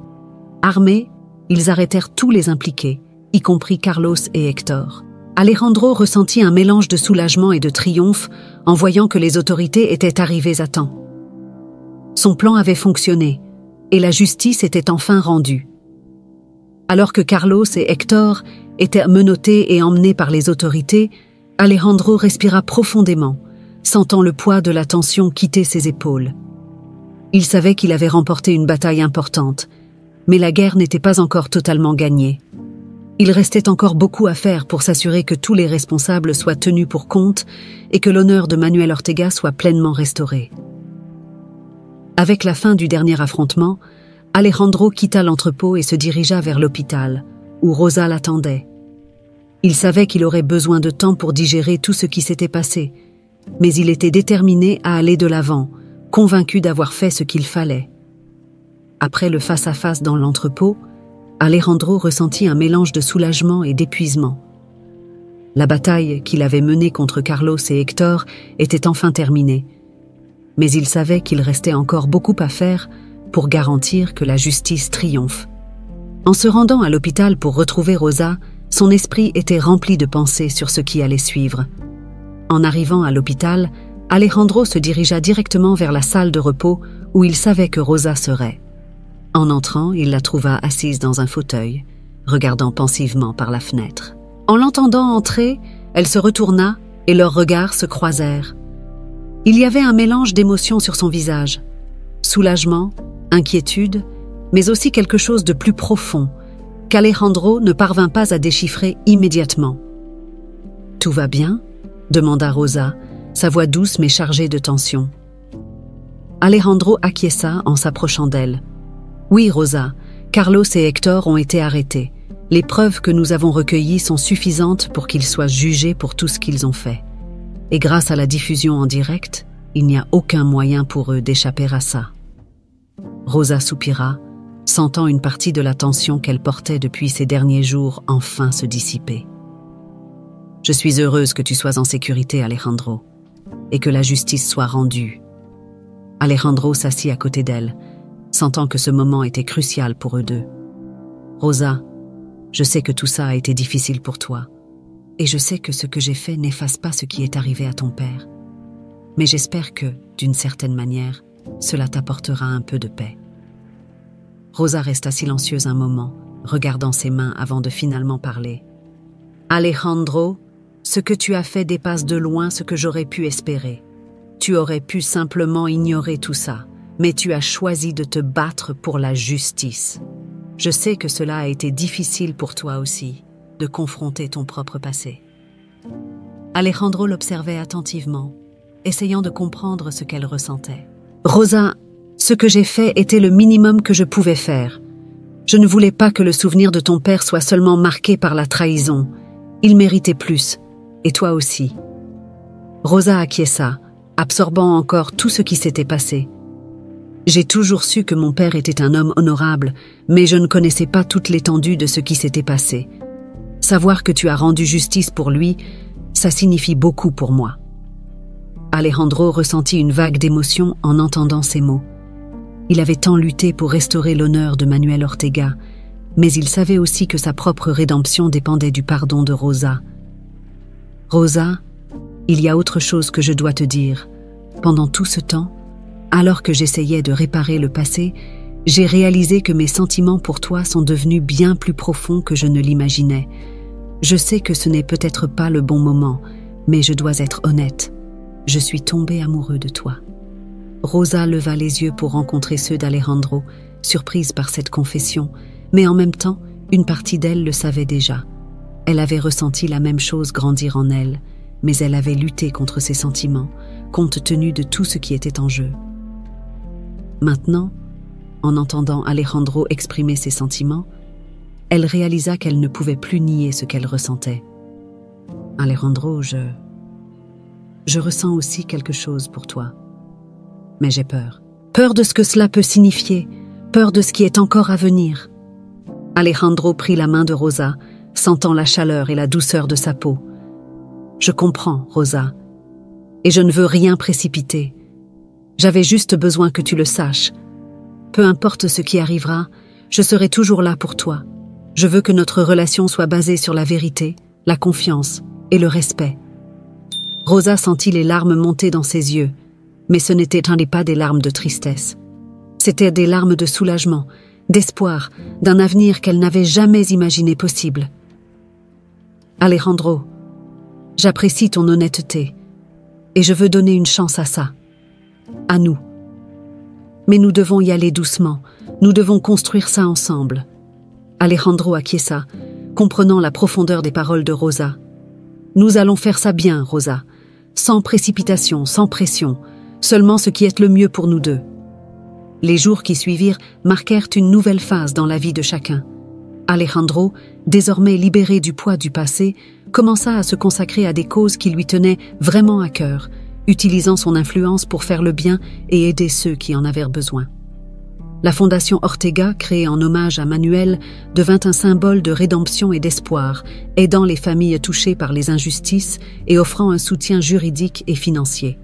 Armés, ils arrêtèrent tous les impliqués, y compris Carlos et Hector. Alejandro ressentit un mélange de soulagement et de triomphe en voyant que les autorités étaient arrivées à temps. Son plan avait fonctionné, et la justice était enfin rendue. Alors que Carlos et Hector étaient menottés et emmenés par les autorités, Alejandro respira profondément, sentant le poids de la tension quitter ses épaules. Il savait qu'il avait remporté une bataille importante, mais la guerre n'était pas encore totalement gagnée. Il restait encore beaucoup à faire pour s'assurer que tous les responsables soient tenus pour compte et que l'honneur de Manuel Ortega soit pleinement restauré. Avec la fin du dernier affrontement, Alejandro quitta l'entrepôt et se dirigea vers l'hôpital, où Rosa l'attendait. Il savait qu'il aurait besoin de temps pour digérer tout ce qui s'était passé, mais il était déterminé à aller de l'avant, convaincu d'avoir fait ce qu'il fallait. Après le face-à-face dans l'entrepôt, Alejandro ressentit un mélange de soulagement et d'épuisement. La bataille qu'il avait menée contre Carlos et Hector était enfin terminée, mais il savait qu'il restait encore beaucoup à faire pour garantir que la justice triomphe. En se rendant à l'hôpital pour retrouver Rosa, son esprit était rempli de pensées sur ce qui allait suivre. En arrivant à l'hôpital, Alejandro se dirigea directement vers la salle de repos où il savait que Rosa serait. En entrant, il la trouva assise dans un fauteuil, regardant pensivement par la fenêtre. En l'entendant entrer, elle se retourna et leurs regards se croisèrent. Il y avait un mélange d'émotions sur son visage. Soulagement, inquiétude, mais aussi quelque chose de plus profond, qu'Alejandro ne parvint pas à déchiffrer immédiatement. « Tout va bien ?» demanda Rosa, sa voix douce mais chargée de tension. Alejandro acquiesça en s'approchant d'elle. « Oui, Rosa, Carlos et Hector ont été arrêtés. Les preuves que nous avons recueillies sont suffisantes pour qu'ils soient jugés pour tout ce qu'ils ont fait. Et grâce à la diffusion en direct, il n'y a aucun moyen pour eux d'échapper à ça. » Rosa soupira, sentant une partie de la tension qu'elle portait depuis ces derniers jours enfin se dissiper. Je suis heureuse que tu sois en sécurité, Alejandro, et que la justice soit rendue. » Alejandro s'assit à côté d'elle, sentant que ce moment était crucial pour eux deux. « Rosa, je sais que tout ça a été difficile pour toi, et je sais que ce que j'ai fait n'efface pas ce qui est arrivé à ton père. Mais j'espère que, d'une certaine manière, cela t'apportera un peu de paix. » Rosa resta silencieuse un moment, regardant ses mains avant de finalement parler. « Alejandro, ce que tu as fait dépasse de loin ce que j'aurais pu espérer. Tu aurais pu simplement ignorer tout ça, mais tu as choisi de te battre pour la justice. Je sais que cela a été difficile pour toi aussi, de confronter ton propre passé. » Alejandro l'observait attentivement, essayant de comprendre ce qu'elle ressentait. « Rosa, ce que j'ai fait était le minimum que je pouvais faire. Je ne voulais pas que le souvenir de ton père soit seulement marqué par la trahison. Il méritait plus, et toi aussi. » Rosa acquiesça, absorbant encore tout ce qui s'était passé. « J'ai toujours su que mon père était un homme honorable, mais je ne connaissais pas toute l'étendue de ce qui s'était passé. Savoir que tu as rendu justice pour lui, ça signifie beaucoup pour moi. » Alejandro ressentit une vague d'émotion en entendant ces mots. Il avait tant lutté pour restaurer l'honneur de Manuel Ortega, mais il savait aussi que sa propre rédemption dépendait du pardon de Rosa. « Rosa, il y a autre chose que je dois te dire. Pendant tout ce temps, alors que j'essayais de réparer le passé, j'ai réalisé que mes sentiments pour toi sont devenus bien plus profonds que je ne l'imaginais. Je sais que ce n'est peut-être pas le bon moment, mais je dois être honnête. Je suis tombée amoureux de toi. » Rosa leva les yeux pour rencontrer ceux d'Alejandro, surprise par cette confession, mais en même temps, une partie d'elle le savait déjà. Elle avait ressenti la même chose grandir en elle, mais elle avait lutté contre ses sentiments, compte tenu de tout ce qui était en jeu. Maintenant, en entendant Alejandro exprimer ses sentiments, elle réalisa qu'elle ne pouvait plus nier ce qu'elle ressentait. « Alejandro, je ressens aussi quelque chose pour toi. Mais j'ai peur. Peur de ce que cela peut signifier, peur de ce qui est encore à venir. » Alejandro prit la main de Rosa, sentant la chaleur et la douceur de sa peau. « Je comprends, Rosa, et je ne veux rien précipiter. J'avais juste besoin que tu le saches. Peu importe ce qui arrivera, je serai toujours là pour toi. Je veux que notre relation soit basée sur la vérité, la confiance et le respect. » Rosa sentit les larmes monter dans ses yeux, mais ce n'étaient pas des larmes de tristesse. C'étaient des larmes de soulagement, d'espoir, d'un avenir qu'elle n'avait jamais imaginé possible. « Alejandro, j'apprécie ton honnêteté, et je veux donner une chance à ça. À nous. Mais nous devons y aller doucement, nous devons construire ça ensemble. » Alejandro acquiesça, comprenant la profondeur des paroles de Rosa. « Nous allons faire ça bien, Rosa, sans précipitation, sans pression, seulement ce qui est le mieux pour nous deux. » Les jours qui suivirent marquèrent une nouvelle phase dans la vie de chacun. Alejandro, désormais libéré du poids du passé, commença à se consacrer à des causes qui lui tenaient vraiment à cœur, utilisant son influence pour faire le bien et aider ceux qui en avaient besoin. La Fondation Ortega, créée en hommage à Manuel, devint un symbole de rédemption et d'espoir, aidant les familles touchées par les injustices et offrant un soutien juridique et financier.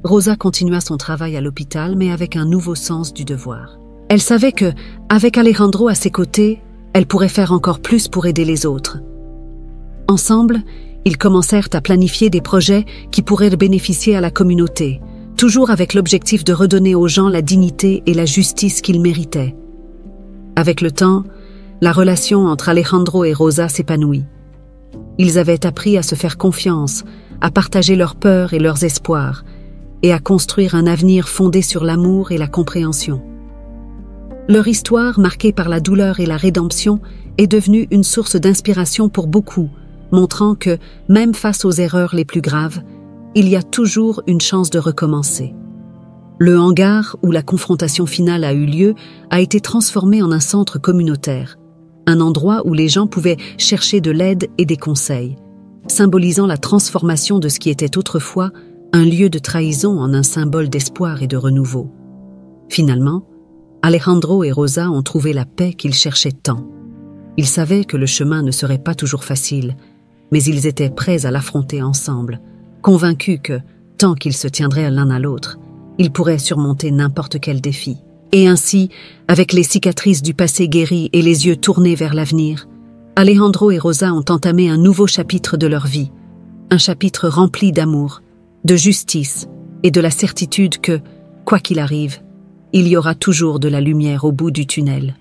Rosa continua son travail à l'hôpital, mais avec un nouveau sens du devoir. Elle savait que, avec Alejandro à ses côtés, elle pourrait faire encore plus pour aider les autres. Ensemble, ils commencèrent à planifier des projets qui pourraient bénéficier à la communauté, toujours avec l'objectif de redonner aux gens la dignité et la justice qu'ils méritaient. Avec le temps, la relation entre Alejandro et Rosa s'épanouit. Ils avaient appris à se faire confiance, à partager leurs peurs et leurs espoirs, et à construire un avenir fondé sur l'amour et la compréhension. Leur histoire, marquée par la douleur et la rédemption, est devenue une source d'inspiration pour beaucoup, montrant que, même face aux erreurs les plus graves, il y a toujours une chance de recommencer. Le hangar où la confrontation finale a eu lieu a été transformé en un centre communautaire, un endroit où les gens pouvaient chercher de l'aide et des conseils, symbolisant la transformation de ce qui était autrefois un lieu de trahison en un symbole d'espoir et de renouveau. Finalement, Alejandro et Rosa ont trouvé la paix qu'ils cherchaient tant. Ils savaient que le chemin ne serait pas toujours facile, mais ils étaient prêts à l'affronter ensemble, convaincus que, tant qu'ils se tiendraient l'un à l'autre, ils pourraient surmonter n'importe quel défi. Et ainsi, avec les cicatrices du passé guéries et les yeux tournés vers l'avenir, Alejandro et Rosa ont entamé un nouveau chapitre de leur vie, un chapitre rempli d'amour, de justice et de la certitude que, quoi qu'il arrive, il y aura toujours de la lumière au bout du tunnel.